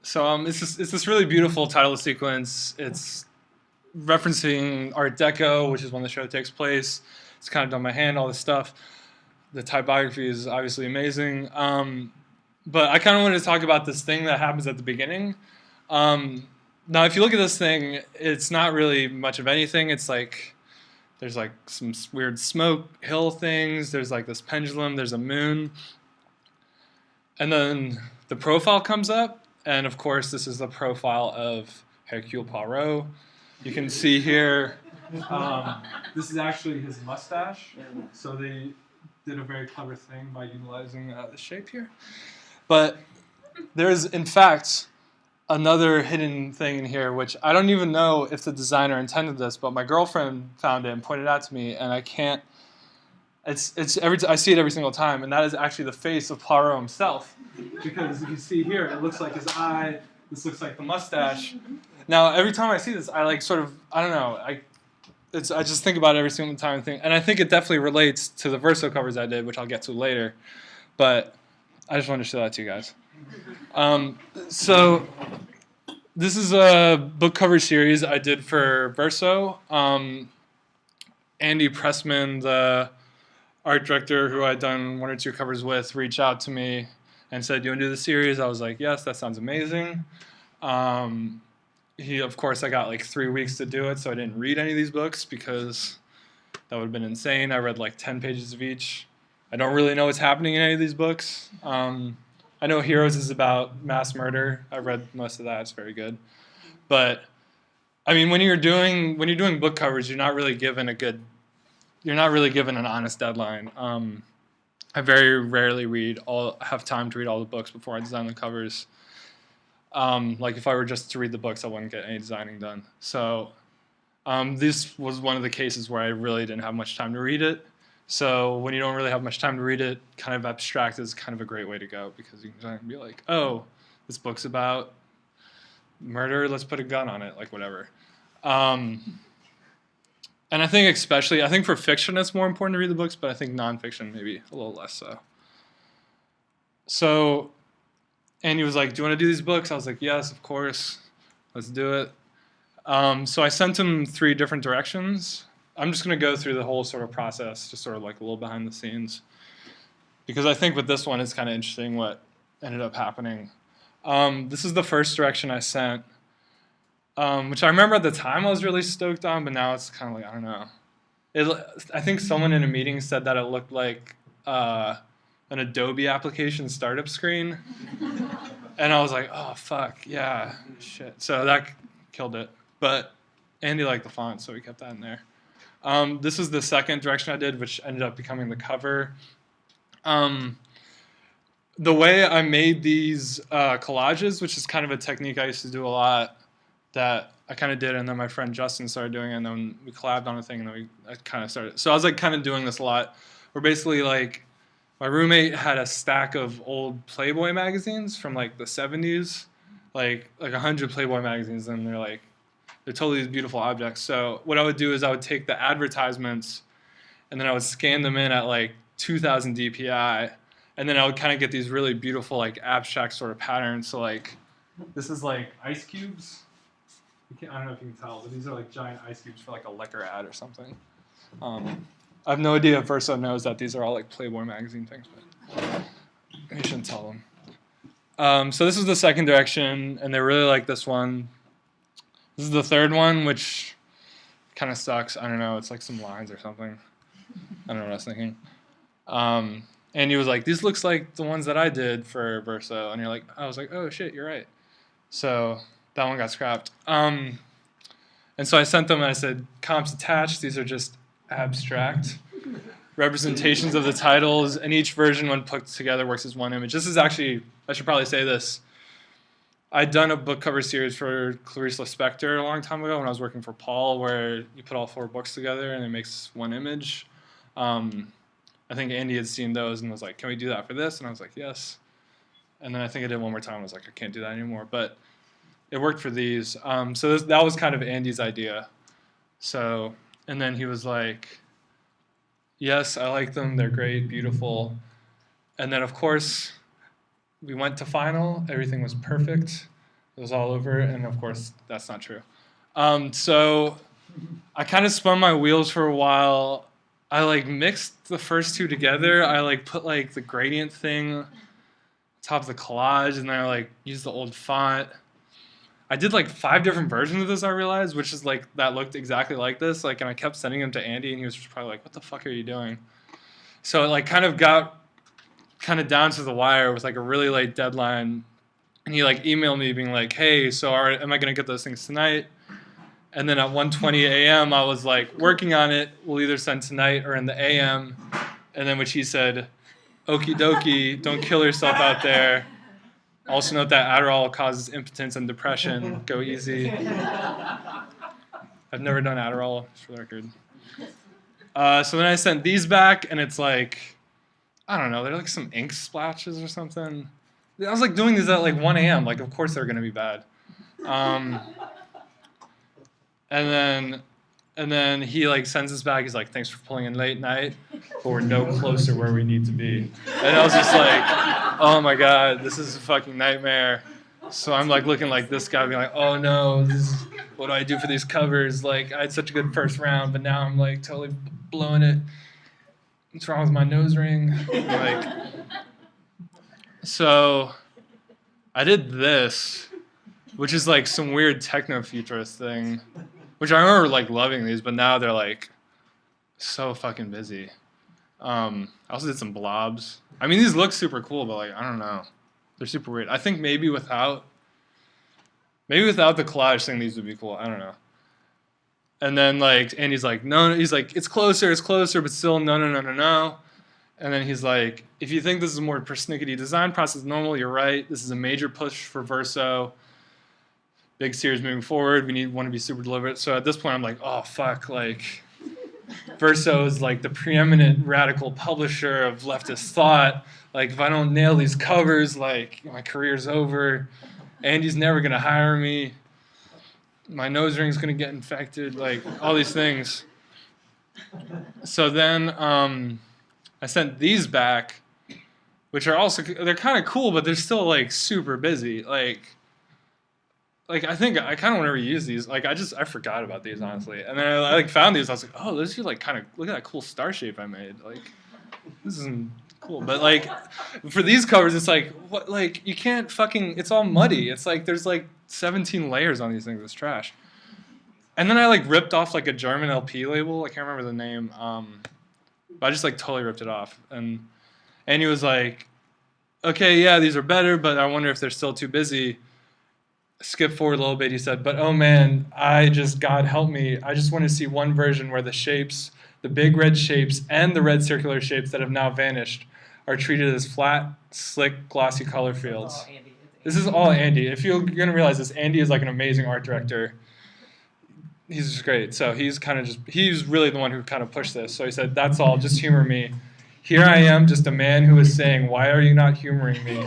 So it's this really beautiful title sequence. It's referencing Art Deco, which is when the show takes place. It's kind of done by hand, all this stuff. The typography is obviously amazing. But I kind of wanted to talk about this thing that happens at the beginning. Now, if you look at this thing, it's not really much of anything. It's like there's like some weird smoke hill things. There's like this pendulum. There's a moon. And then the profile comes up. And of course, this is the profile of Hercule Poirot. You can see here, this is actually his mustache. So they did a very clever thing by utilizing the shape here. But there's, in fact, another hidden thing in here, which I don't even know if the designer intended this, but my girlfriend found it and pointed it out to me, and I can't. I see it every single time, and that is actually the face of Poirot himself. Because if you see here, it looks like his eye. This looks like the mustache. Now, every time I see this, I like sort of, I don't know, I just think about it every single time, and I think it definitely relates to the Verso covers I did, which I'll get to later. But I just wanted to show that to you guys. So this is a book cover series I did for Verso. Andy Pressman, the art director who I'd done 1 or 2 covers with, reached out to me and said, "You want to do the series?" I was like, "Yes, that sounds amazing." Of course, I got like 3 weeks to do it, so I didn't read any of these books because that would have been insane. I read like 10 pages of each. I don't really know what's happening in any of these books. I know Heroes is about mass murder. I read most of that. It's very good. But I mean, when you're doing book covers, you're not really given a good you're not really given an honest deadline. I very rarely have time to read all the books before I design the covers. Like if I were just to read the books, I wouldn't get any designing done. So this was one of the cases where I really didn't have much time to read it. So when you don't really have much time to read it, kind of abstract is kind of a great way to go, because you can be like, oh, this book's about murder, let's put a gun on it, like whatever. And I think for fiction it's more important to read the books, but I think nonfiction maybe a little less so. So Andy was like, do you want to do these books? I was like, yes, of course, let's do it. So I sent him 3 different directions. I'm just going to go through the whole sort of process, just sort of like a little behind the scenes, because I think with this one it's kind of interesting what ended up happening. This is the first direction I sent, which I remember at the time I was really stoked on, but now it's kind of like, I don't know. I think someone in a meeting said that it looked like an Adobe application startup screen. And I was like, oh, fuck, yeah, shit. So that killed it. But Andy liked the font, so we kept that in there. This is the second direction I did, which ended up becoming the cover. The way I made these collages, which is kind of a technique I used to do a lot, that I kind of did, and then my friend Justin started doing it, and then we collabed on a thing, and then I kind of started. So I was like kind of doing this a lot, where basically like my roommate had a stack of old Playboy magazines from like the 70s, like 100 Playboy magazines, and they're totally these beautiful objects. So what I would do is I would take the advertisements, and then I would scan them in at like 2000 DPI, and then I would kind of get these really beautiful like abstract sort of patterns. So like this is like ice cubes. I don't know if you can tell, but these are like giant ice cubes for like a liquor ad or something. I have no idea if Verso knows that these are all like Playboy magazine things, but you shouldn't tell them. So this is the second direction, and they really like this one. This is the third one, which kind of sucks. I don't know. It's like some lines or something. I don't know what I was thinking. And he was like, these looks like the ones that I did for Verso. And I was like, oh shit, you're right. So that one got scrapped. And so I sent them and I said, comps attached. These are just abstract representations of the titles. And each version, when put together, works as one image. This is actually, I should probably say this. I'd done a book cover series for Clarice Lispector a long time ago when I was working for Paul, where you put all 4 books together and it makes one image. I think Andy had seen those and was like, can we do that for this? And I was like, yes. And then I think I did one more time. I was like, I can't do that anymore. But it worked for these. So that was kind of Andy's idea. So, and then he was like, yes, I like them. They're great, beautiful. And then, of course, we went to final. Everything was perfect. It was all over. And, of course, that's not true. So I kind of spun my wheels for a while. I mixed the first 2 together. I put the gradient thing on top of the collage, and then I used the old font. I did 5 different versions of this, I realized, which is that looked exactly like this. And I kept sending them to Andy, and he was just probably like, what the fuck are you doing? So it kind of got down to the wire with a really late deadline. And he emailed me being like, hey, so am I going to get those things tonight? And then at 1:20 a.m., I was working on it. We'll either send tonight or in the a.m. And then which he said, okie dokie, don't kill yourself out there. Also note that Adderall causes impotence and depression. Go easy. I've never done Adderall, just for the record. So then I sent these back, and it's I don't know, they're some ink splashes or something. I was doing these at 1 a.m. Of course they're going to be bad. And then he sends us back. He's like, thanks for pulling in late night, but we're no closer where we need to be. And I was just oh my God, this is a fucking nightmare. So I'm looking like this guy, being oh no, what do I do for these covers? I had such a good first round, but now I'm totally blowing it. What's wrong with my nose ring? So I did this, which is some weird techno-futurist thing. Which I remember loving these, but now they're so fucking busy. I also did some blobs. I mean, these look super cool, but I don't know. They're super weird. I think maybe without the collage thing, these would be cool. I don't know. And then like Andy's like, no, he's like, it's closer, but still no. And then he's like, if you think this is a more persnickety design process than normal, you're right. This is a major push for Verso. Big series moving forward. Want to be super deliberate. So at this point, I'm like, oh fuck, like Verso is like the preeminent radical publisher of leftist thought. Like if I don't nail these covers, like my career's over. Andy's never gonna hire me. My nose ring's gonna get infected. Like all these things. So then I sent these back, which are also, they're kind of cool, but they're still like super busy. Like I think I kind of want to reuse these. Like I forgot about these honestly, and then I like found these. I was like, oh, those are like kind of, look at that cool star shape I made. Like this isn't cool, but like for these covers, it's like what, like you can't fucking, it's all muddy. It's like there's like 17 layers on these things. It's trash. And then I like ripped off like a German LP label. I can't remember the name. But I just like totally ripped it off. And he was like, okay, yeah, these are better, but I wonder if they're still too busy. Skip forward a little bit, he said, but oh man, God help me, I just want to see one version where the shapes, the big red shapes and the red circular shapes that have now vanished are treated as flat, slick, glossy color fields. This is all Andy. If you're going to realize this, Andy is like an amazing art director. He's just great. So he's really the one who kind of pushed this. So he said, that's all, just humor me. Here I am, just a man who is saying, why are you not humoring me?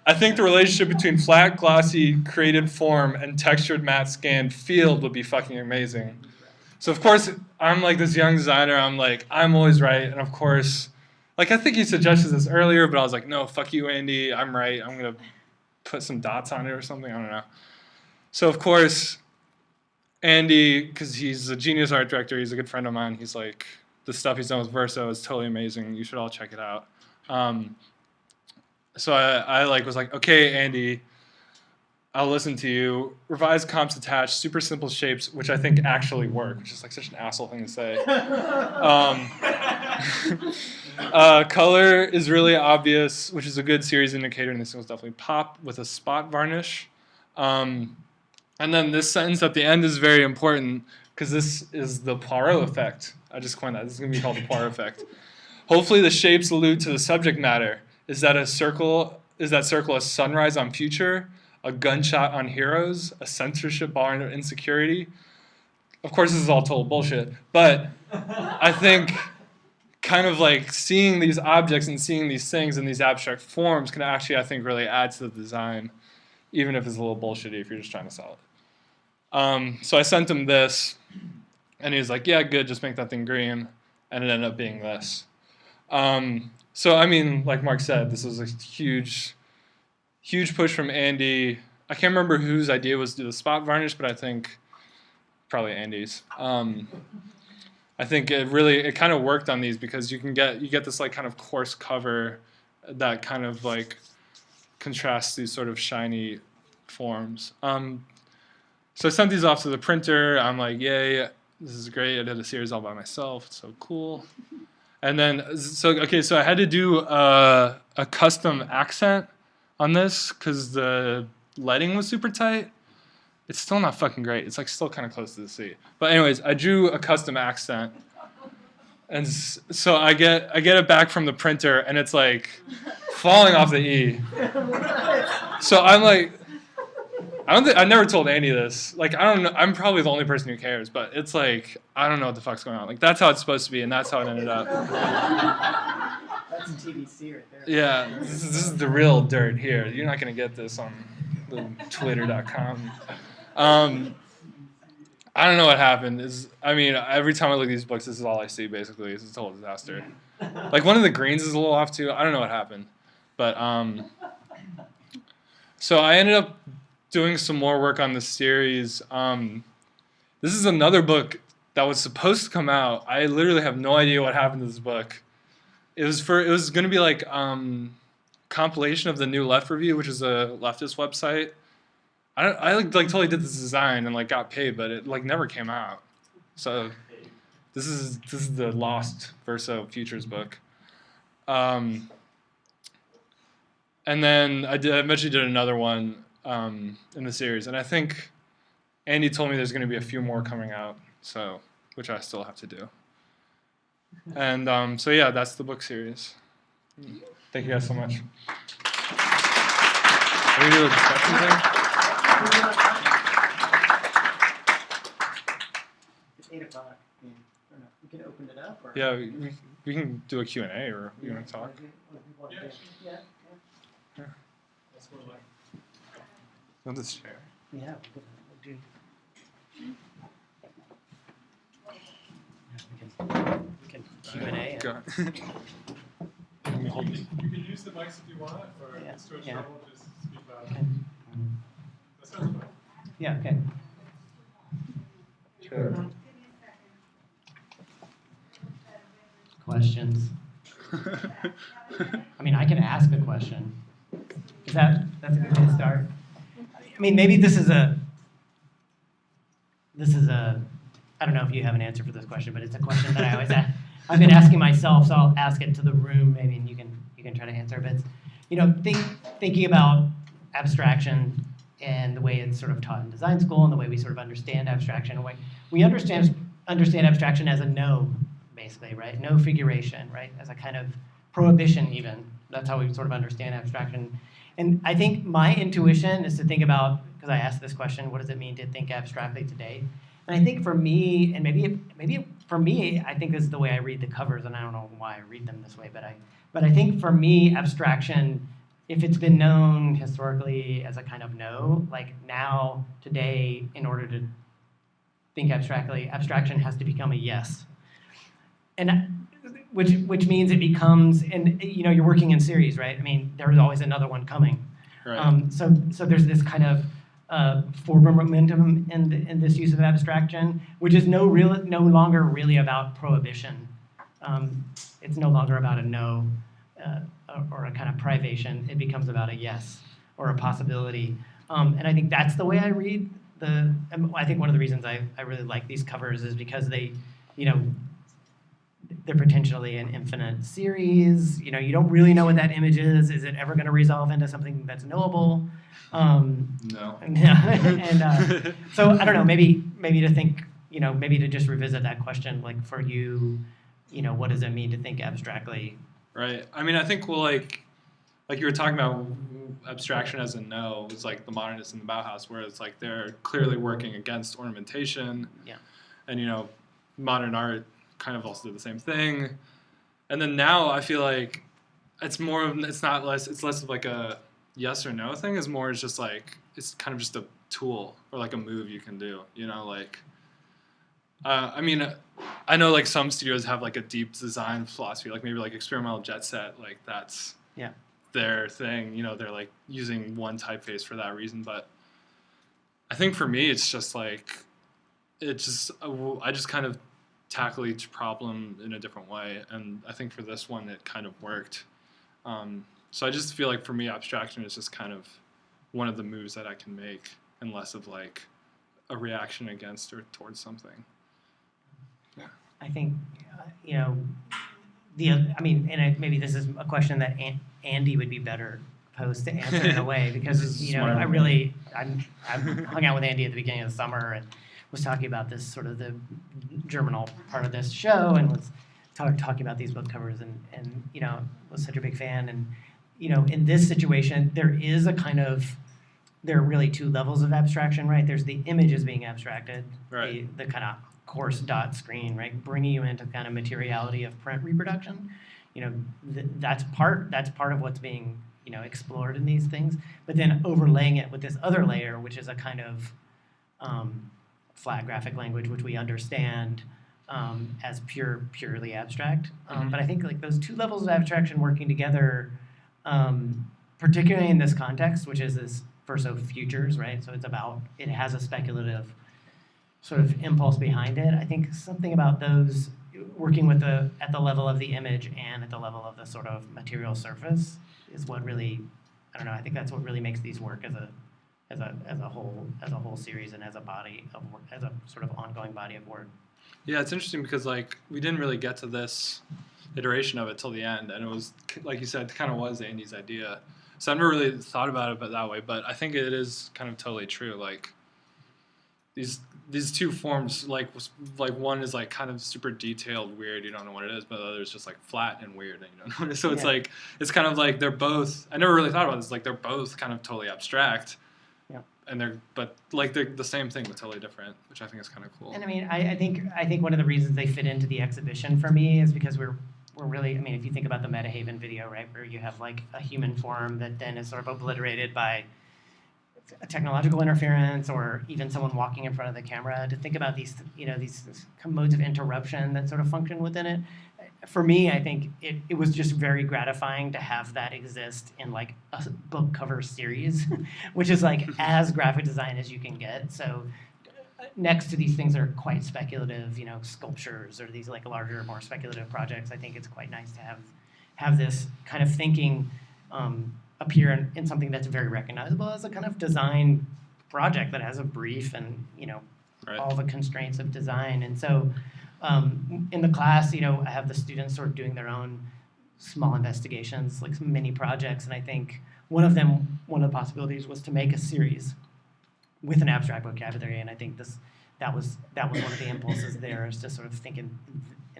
I think the relationship between flat, glossy, created form and textured, matte, scanned field would be fucking amazing. So of course, I'm like this young designer, I'm like, I'm always right. And of course, like I think he suggested this earlier, but I was like, no, fuck you, Andy, I'm right. I'm going to put some dots on it or something, I don't know. So of course, Andy, because he's a genius art director, he's a good friend of mine, he's like, the stuff he's done with Verso is totally amazing, you should all check it out. So I like was like, okay, Andy, I'll listen to you. Revised comps attached, super simple shapes, which I think actually work, which is like such an asshole thing to say. Color is really obvious, which is a good series indicator, and this one was definitely pop with a spot varnish. And then this sentence at the end is very important because this is the Poirot effect. I just coined that. This is going to be called the Poirot effect. Hopefully the shapes allude to the subject matter. Is that circle a sunrise on future, a gunshot on heroes, a censorship bar on insecurity? Of course, this is all total bullshit, but I think kind of like seeing these objects and seeing these things in these abstract forms can actually, I think, really add to the design, even if it's a little bullshitty if you're just trying to sell it. So I sent him this, and he was like, yeah, good, just make that thing green, and it ended up being this. So, I mean, like Mark said, this was a huge push from Andy. I can't remember whose idea was to do the spot varnish, but I think probably Andy's. I think it kind of worked on these because you get this like kind of coarse cover that kind of like contrasts these sort of shiny forms. So I sent these off to the printer. I'm like, yay, this is great. I did a series all by myself. It's so cool. And then, so I had to do a custom accent on this because the leading was super tight. It's still not fucking great. It's like still kind of close to the C. But anyways, I drew a custom accent. And so I get it back from the printer and it's like falling off the E. So I'm like, I never told Andy this. Like, I don't know. I'm probably the only person who cares, but it's like, I don't know what the fuck's going on. Like, that's how it's supposed to be, and that's how it ended up. That's TBC right there. Yeah, this is the real dirt here. You're not going to get this on Twitter.com. I don't know what happened. Every time I look at these books, this is all I see, basically. It's a total disaster. Like, one of the greens is a little off, too. I don't know what happened. But, so I ended up doing some more work on this series. This is another book that was supposed to come out. I literally have no idea what happened to this book. It was going to be like compilation of the New Left Review, which is a leftist website. I totally did this design and like got paid, but it like never came out. So this is the lost Verso Futures book. And then I eventually did another one. in the series. And I think Andy told me there's going to be a few more coming out, so which I still have to do. And so yeah, that's the book series. Thank you guys so much. Are we doing a discussion thing? It's 8 o'clock. I don't know. We can open it up. Or Yeah, we can do a Q&A, or you want to talk? Yeah, Yeah. that's more like. On this chair. Yeah. We'll do. Yeah, we can Q&A. Go. You can use the mics if you want, or if it's too much trouble, just speak loud. Okay. That sounds fine. Yeah. Okay. Sure. Questions. I mean, I can ask a question. That's a good way to start? I mean, maybe this is a, I don't know if you have an answer for this question, but it's a question that I always ask. I've been asking myself, so I'll ask it to the room, maybe, and you can try to answer. But, thinking about abstraction and the way it's sort of taught in design school and the way we sort of understand abstraction, we understand abstraction as a no, basically, right? No figuration, right? As a kind of prohibition, even. That's how we sort of understand abstraction. And I think my intuition is to think about, because I asked this question, what does it mean to think abstractly today? And I think for me, and maybe for me, I think this is the way I read the covers, and I don't know why I read them this way, but I think for me, abstraction, if it's been known historically as a kind of no, like now, today, in order to think abstractly, abstraction has to become a yes. And which means it becomes, and you're working in series, right? I mean, there's always another one coming. Right. So there's this kind of forward momentum in this use of abstraction, which is no longer really about prohibition. It's no longer about a no or a kind of privation. It becomes about a yes or a possibility. And I think that's the way I read I think one of the reasons I really like these covers is because they, they're potentially an infinite series. You don't really know what that image is. Is it ever going to resolve into something that's knowable? No. And so I don't know. Maybe to think. Maybe to just revisit that question. Like for you, what does it mean to think abstractly? Right. I mean, I think like you were talking about abstraction as a no. It's like the modernists in the Bauhaus, where it's like they're clearly working against ornamentation. Yeah. And modern art kind of also did the same thing. And then now I feel like it's less of like a yes or no thing. It's just like, it's kind of just a tool or like a move you can do, I mean, I know like some studios have like a deep design philosophy, like maybe like Experimental Jet Set, like that's their thing, they're like using one typeface for that reason. But I think for me, it's just like, I just kind of tackle each problem in a different way, and I think for this one it kind of worked. So I just feel like for me, abstraction is just kind of one of the moves that I can make, and less of like a reaction against or towards something. Yeah. I think maybe this is a question that Andy would be better posed to answer in a way, because I hung out with Andy at the beginning of the summer and was talking about this sort of the germinal part of this show, and was talking about these book covers, and was such a big fan. And in this situation, there are really two levels of abstraction, right? There's the images being abstracted, right. the kind of coarse dot screen, right, bringing you into kind of materiality of print reproduction. That's part of what's being explored in these things. But then overlaying it with this other layer, which is a kind of flat graphic language, which we understand as purely abstract. But I think like those two levels of abstraction working together, particularly in this context, which is this Verso Futures, right? So it has a speculative sort of impulse behind it. I think something about those working at the level of the image and at the level of the sort of material surface is what really, I don't know, I think that's what really makes these work as a whole series and as a body of work, as a sort of ongoing body of work. Yeah, it's interesting because like we didn't really get to this iteration of it till the end, and it was, like you said, it kind of was Andy's idea. So I've never really thought about it that way, but I think it is kind of totally true. Like these two forms, like one is like kind of super detailed, weird, you don't know what it is, but the other is just like flat and weird, and you don't know what it is. So it's like, it's kind of like they're both, I never really thought about this, like they're both kind of totally abstract. Yeah. And they're the same thing but totally different, which I think is kind of cool. And I mean, I think one of the reasons they fit into the exhibition for me is because we're really, I mean, if you think about the Metahaven video, right, where you have like a human form that then is sort of obliterated by a technological interference or even someone walking in front of the camera, to think about these, you know, these modes of interruption that sort of function within it. For me, I think it was just very gratifying to have that exist in like a book cover series, which is like as graphic design as you can get. So next to these things that are quite speculative, you know, sculptures or these like larger, more speculative projects, I think it's quite nice to have this kind of thinking appear in something that's very recognizable as a kind of design project that has a brief and, you know, all the constraints of design. And so in the class, you know, I have the students sort of doing their own small investigations, like some mini projects, and I think one of the possibilities was to make a series with an abstract vocabulary, and I think that was one of the impulses there, is to sort of think in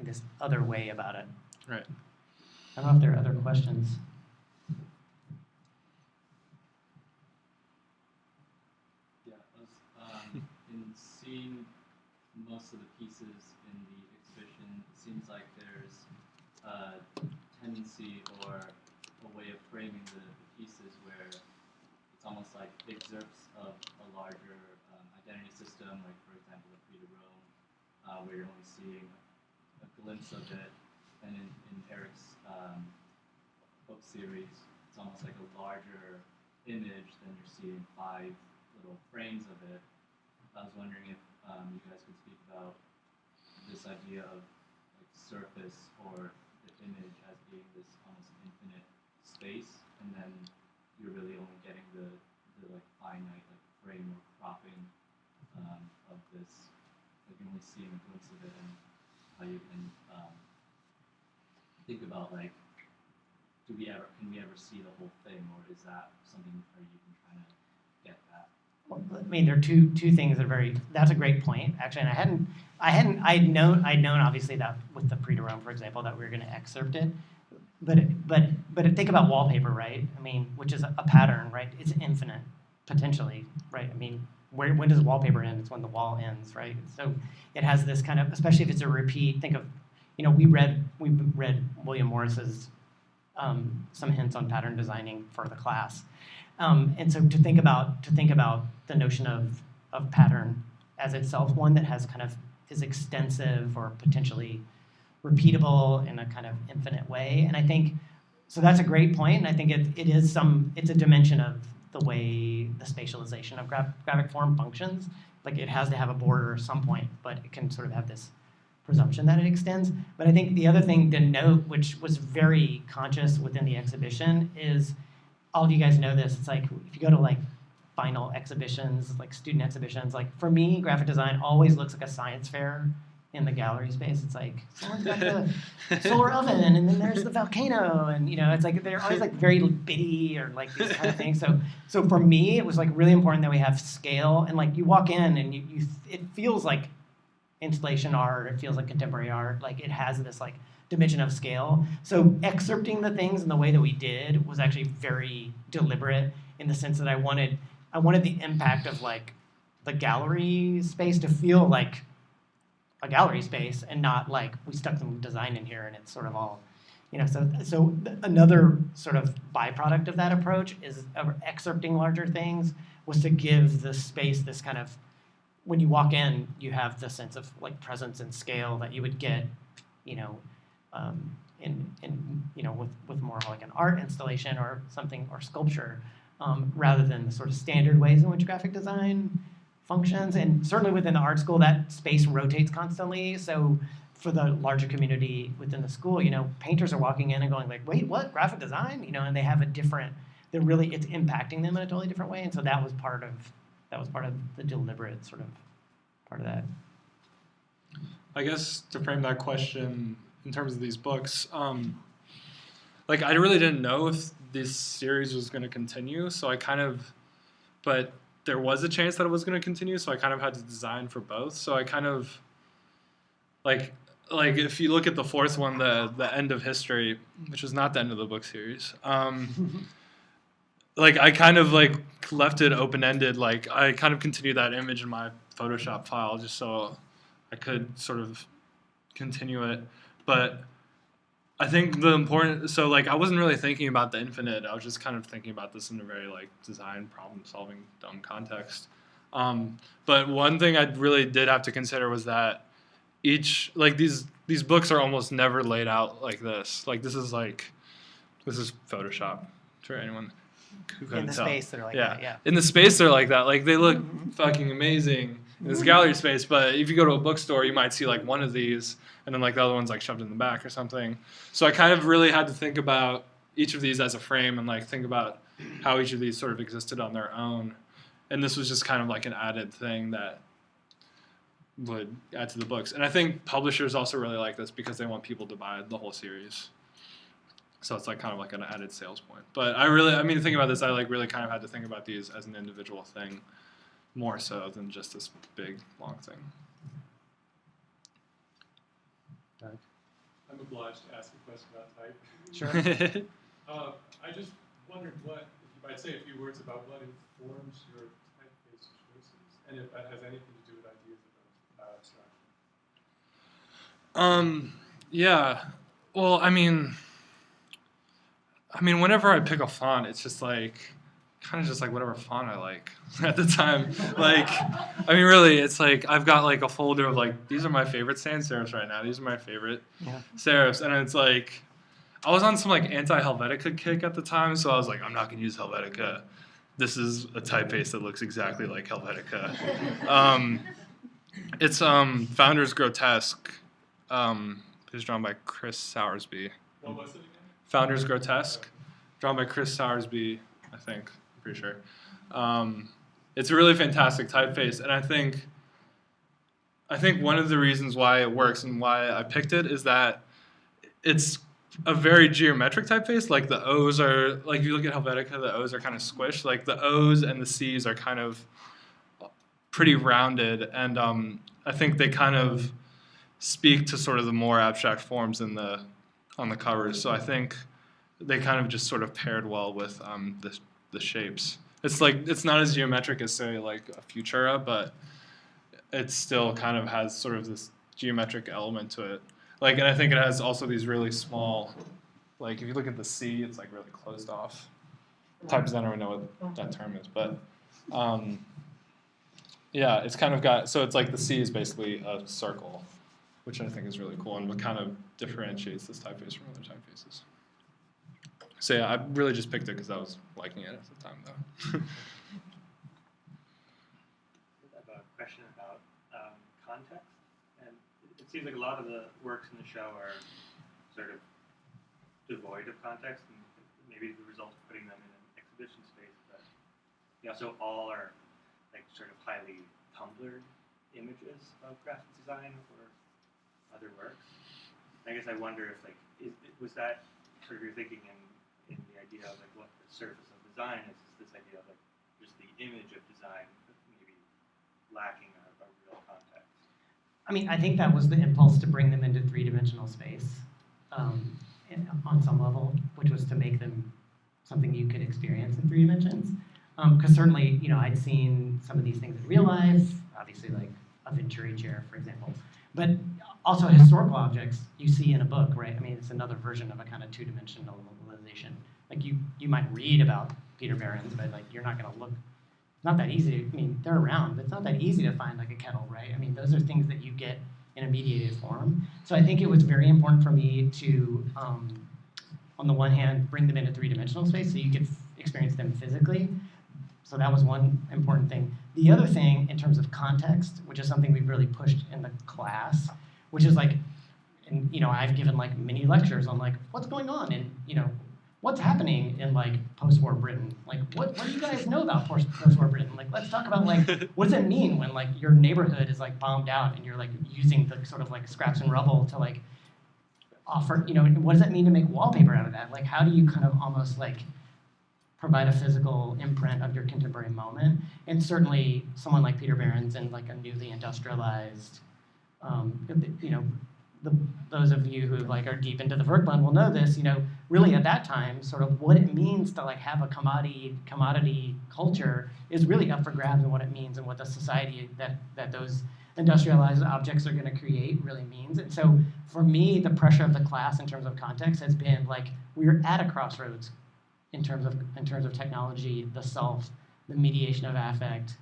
this other way about it. Right. I don't know if there are other questions. Yeah, in seeing most of the pieces in the exhibition, it seems like there's a tendency or a way of framing the pieces where it's almost like excerpts of a larger identity system, like for example the Prix de Rome, where you're only seeing a glimpse of it, and in Erik's book series, it's almost like a larger image than you're seeing 5 little frames of it. I was wondering if you guys could speak about this idea of like surface or the image as being this almost infinite space, and then you're really only getting the like finite like frame or cropping of this, like you're only seeing a glimpse of it, and how you can think about like, can we ever see the whole thing, or is that something where you can kind of get that? Well, I mean, there are two things that are very. That's a great point, actually. And I'd known obviously that with the Prix de Rome, for example, that we were going to excerpt it. But think about wallpaper, right? I mean, which is a pattern, right? It's infinite, potentially, right? I mean, when does wallpaper end? It's when the wall ends, right? So it has this kind of, especially if it's a repeat. Think of, you know, we read William Morris's some hints on pattern designing for the class. And so to think about the notion of pattern as itself, one that has kind of is extensive or potentially repeatable in a kind of infinite way. And I think, so that's a great point. And I think it's a dimension of the way the spatialization of graphic form functions. Like it has to have a border at some point, but it can sort of have this presumption that it extends. But I think the other thing to note, which was very conscious within the exhibition, is all of you guys know this. It's like if you go to like final exhibitions, like student exhibitions, like for me, graphic design always looks like a science fair in the gallery space. It's like someone's got the solar oven, and then there's the volcano, and you know, it's like they're always like very bitty or like these kind of things. So for me, it was like really important that we have scale, and like you walk in and it feels like installation art, it feels like contemporary art, like it has this like dimension of scale. So excerpting the things in the way that we did was actually very deliberate, in the sense that I wanted the impact of like the gallery space to feel like a gallery space, and not like we stuck some design in here and it's sort of all, you know. So another sort of byproduct of that approach is excerpting larger things, was to give the space this kind of, when you walk in, you have the sense of like presence and scale that you would get, you know, in you know, with more of like an art installation or something, or sculpture, rather than the sort of standard ways in which graphic design functions. And certainly within the art school, that space rotates constantly. So for the larger community within the school, you know, painters are walking in and going like, wait, what, graphic design? You know, and they have a different, it's impacting them in a totally different way. And so that was part of the deliberate sort of part of that. I guess to frame that question in terms of these books, like I really didn't know if this series was going to continue, so I kind of, but there was a chance that it was going to continue, so I kind of had to design for both. So I kind of, like if you look at the fourth one, the end of history, which was not the end of the book series, like I kind of like left it open-ended. Like I kind of continued that image in my Photoshop file just so I could sort of continue it. But I think the important, so like I wasn't really thinking about the infinite. I was just kind of thinking about this in a very like design problem-solving dumb context. But one thing I really did have to consider was that each, like these books are almost never laid out like this. Like this is Photoshop for anyone who couldn't In the tell. space, they're like that, yeah. In the space, they're like that. Like they look fucking amazing in this gallery space. But if you go to a bookstore, you might see like one of these, and then like the other one's like shoved in the back or something. So I kind of really had to think about each of these as a frame and like think about how each of these sort of existed on their own. And this was just kind of like an added thing that would add to the books. And I think publishers also really like this because they want people to buy the whole series. So it's like kind of like an added sales point. But thinking about this, I like really kind of had to think about these as an individual thing more so than just this big, long thing. I'm obliged to ask a question about type. Sure. I just wondered if you might say a few words about what informs your typeface choices, and if that has anything to do with ideas about abstraction. Yeah. Well, I mean, whenever I pick a font, it's just like, kind of just like whatever font I like at the time. Like, I mean, really, it's like, I've got like a folder of like, these are my favorite sans serifs right now. These are my favorite serifs. And it's like, I was on some like anti-Helvetica kick at the time, so I was like, I'm not going to use Helvetica. This is a typeface that looks exactly like Helvetica. It's Founders Grotesque. It was drawn by Chris Soursby. What was it again? Founders Grotesque, drawn by Chris Soursby, I think. I'm pretty sure. It's a really fantastic typeface, and I think one of the reasons why it works and why I picked it is that it's a very geometric typeface. Like the O's are, like if you look at Helvetica, the O's are kind of squished. Like the O's and the C's are kind of pretty rounded, and I think they kind of speak to sort of the more abstract forms on the covers. So I think they kind of just sort of paired well with the shapes. It's like, it's not as geometric as say like a Futura, but it still kind of has sort of this geometric element to it. Like, and I think it has also these really small, like if you look at the C, it's like really closed off. Types, I don't even know what that term is, but yeah, it's kind of got, so it's like the C is basically a circle, which I think is really cool and what kind of differentiates this typeface from other typefaces. So yeah, I really just picked it because I was liking it at the time, though. I have a question about context, and it seems like a lot of the works in the show are sort of devoid of context, and maybe the result of putting them in an exhibition space, but they also all are like sort of highly Tumblr images of graphic design or other works. I guess I wonder if like was that sort of your thinking in the idea of like what the surface of design is this idea of like just the image of design maybe lacking a real context. I mean, I think that was the impulse to bring them into three-dimensional space on some level, which was to make them something you could experience in 3 dimensions. Because certainly, you know, I'd seen some of these things in real life, obviously like a Venturi chair, for example. But also historical objects you see in a book, right? I mean, it's another version of a kind of two-dimensionalization. Like you might read about Peter Behrens, but like you're not going to look. It's not that easy. I mean, they're around, but it's not that easy to find like a kettle, right? I mean, those are things that you get in a mediated form. So I think it was very important for me to, on the one hand, bring them into three-dimensional space so you could experience them physically. So that was one important thing. The other thing, in terms of context, which is something we've really pushed in the class, which is like, and you know, I've given like mini lectures on like what's going on and you know, what's happening in like post-war Britain. Like, what do you guys know about post-war Britain? Like, let's talk about like what does it mean when like your neighborhood is like bombed out and you're like using the sort of like scraps and rubble to like offer, you know, what does that mean to make wallpaper out of that? Like, how do you kind of almost like provide a physical imprint of your contemporary moment. And certainly someone like Peter Behrens in like a newly industrialized, those of you who like are deep into the Werkbund will know this, really at that time, sort of what it means to like have a commodity culture is really up for grabs, and what it means and what the society that those industrialized objects are going to create really means. And so for me, the pressure of the class in terms of context has been like we're at a crossroads in terms of technology, the self, the mediation of affect.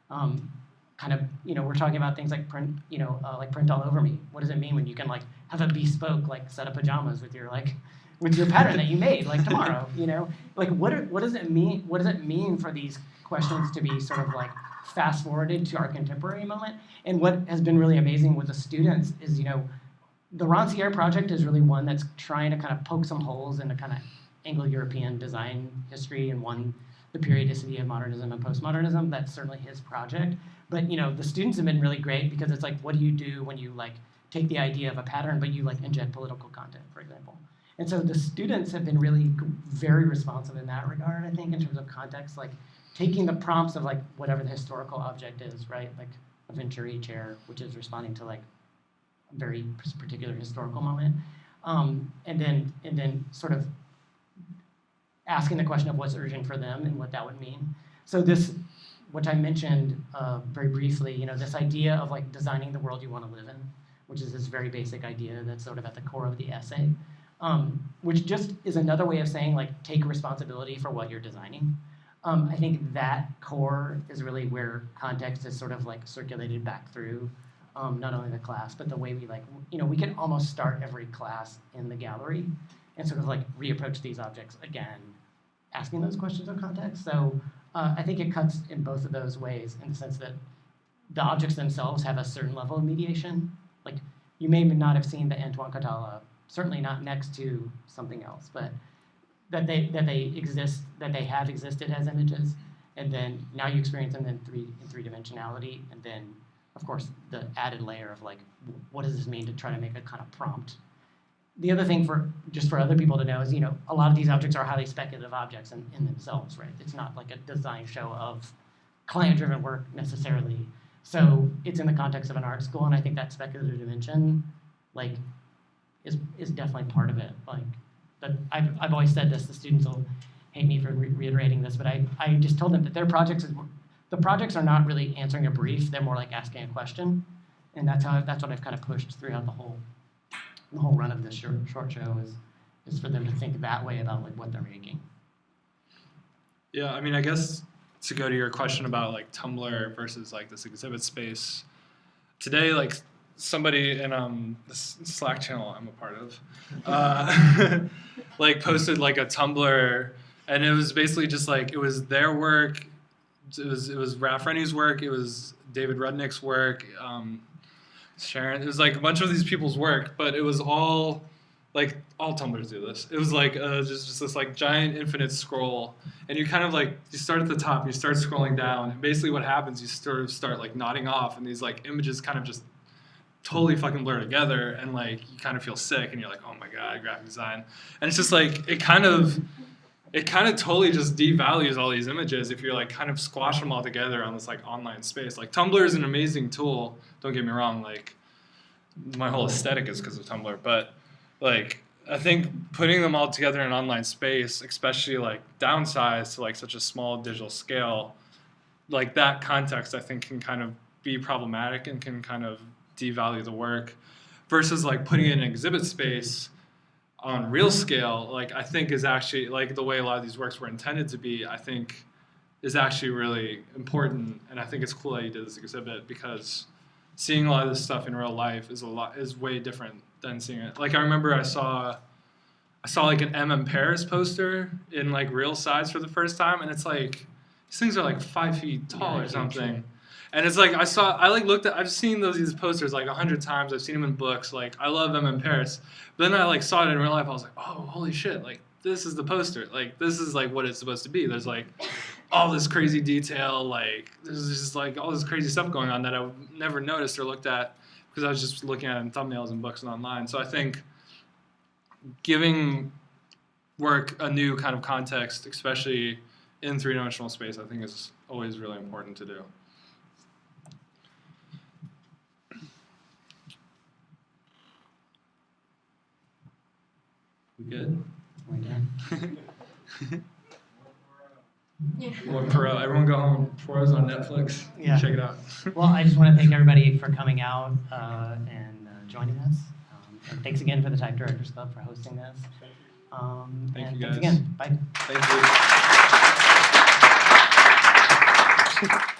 We're talking about things like print, like print all over me. What does it mean when you can like have a bespoke like set of pajamas with your pattern that you made like tomorrow? Like what does it mean? What does it mean for these questions to be sort of like fast forwarded to our contemporary moment? And what has been really amazing with the students is the Rancière project is really one that's trying to kind of poke some holes in the kind of Anglo-European design history and the periodicity of modernism and postmodernism. That's certainly his project. But the students have been really great because it's like, what do you do when you like take the idea of a pattern, but you like inject political content, for example? And so the students have been really very responsive in that regard, I think, in terms of context, like taking the prompts of like whatever the historical object is, right? Like a Venturi chair, which is responding to like a very particular historical moment. And then sort of asking the question of what's urgent for them and what that would mean. So this, which I mentioned very briefly, this idea of like designing the world you want to live in, which is this very basic idea that's sort of at the core of the essay, which just is another way of saying like take responsibility for what you're designing. I think that core is really where context is sort of like circulated back through not only the class, but the way we like, we can almost start every class in the gallery and sort of like reapproach these objects again, asking those questions of context. So I think it cuts in both of those ways in the sense that the objects themselves have a certain level of mediation. Like you may not have seen the Antoine Catala, certainly not next to something else, but that they exist, that they have existed as images, and then now you experience them in three-dimensionality, and then of course the added layer of like, what does this mean to try to make a kind of prompt. The other thing for other people to know is, a lot of these objects are highly speculative objects in themselves, right? It's not like a design show of client-driven work necessarily. So it's in the context of an art school, and I think that speculative dimension, like, is definitely part of it. Like, but I've always said this. The students will hate me for reiterating this, but I just told them that the projects are not really answering a brief. They're more like asking a question, and that's what I've kind of pushed throughout the whole run of this short show is for them to think that way about like what they're making. Yeah, I mean, I guess to go to your question about like Tumblr versus like this exhibit space, today like somebody in this Slack channel I'm a part of, like posted like a Tumblr, and it was basically just like it was their work, it was Raf Rennie's work, it was David Rudnick's work. Sharon, it was like a bunch of these people's work, but it was all Tumblrs do this. It was like just this like giant infinite scroll, and you kind of like you start at the top, you start scrolling down, and basically what happens, you sort of start like nodding off, and these like images kind of just totally fucking blur together, and like you kind of feel sick, and you're like, oh my god, graphic design, and it's just like it kind of totally just devalues all these images if you're like kind of squash them all together on this like online space. Like Tumblr is an amazing tool, don't get me wrong, like my whole aesthetic is because of Tumblr, but like I think putting them all together in an online space, especially like downsized to like such a small digital scale, like that context I think can kind of be problematic and can kind of devalue the work versus like putting it in an exhibit space on real scale, like I think is actually like the way a lot of these works were intended to be, I think is actually really important. And I think it's cool that you did this exhibit because seeing a lot of this stuff in real life is way different than seeing it. Like I remember I saw like an MM Paris poster in like real size for the first time, and it's like these things are like 5 feet tall or something. And it's like I've seen these posters like 100 times. I've seen them in books. Like I love MM Paris. But then I like saw it in real life. I was like, oh, holy shit! Like this is the poster. Like this is like what it's supposed to be. There's like all this crazy detail. Like there's just like all this crazy stuff going on that I never noticed or looked at because I was just looking at it in thumbnails and books and online. So I think giving work a new kind of context, especially in three-dimensional space, I think is always really important to do. We good? We're done. One Perot. Everyone go home. Perot's on Netflix. Yeah. Check it out. Well, I just want to thank everybody for coming out and joining us. And thanks again for the Type Directors Club for hosting this. Thank and you, thanks guys. again. Bye. Thank you.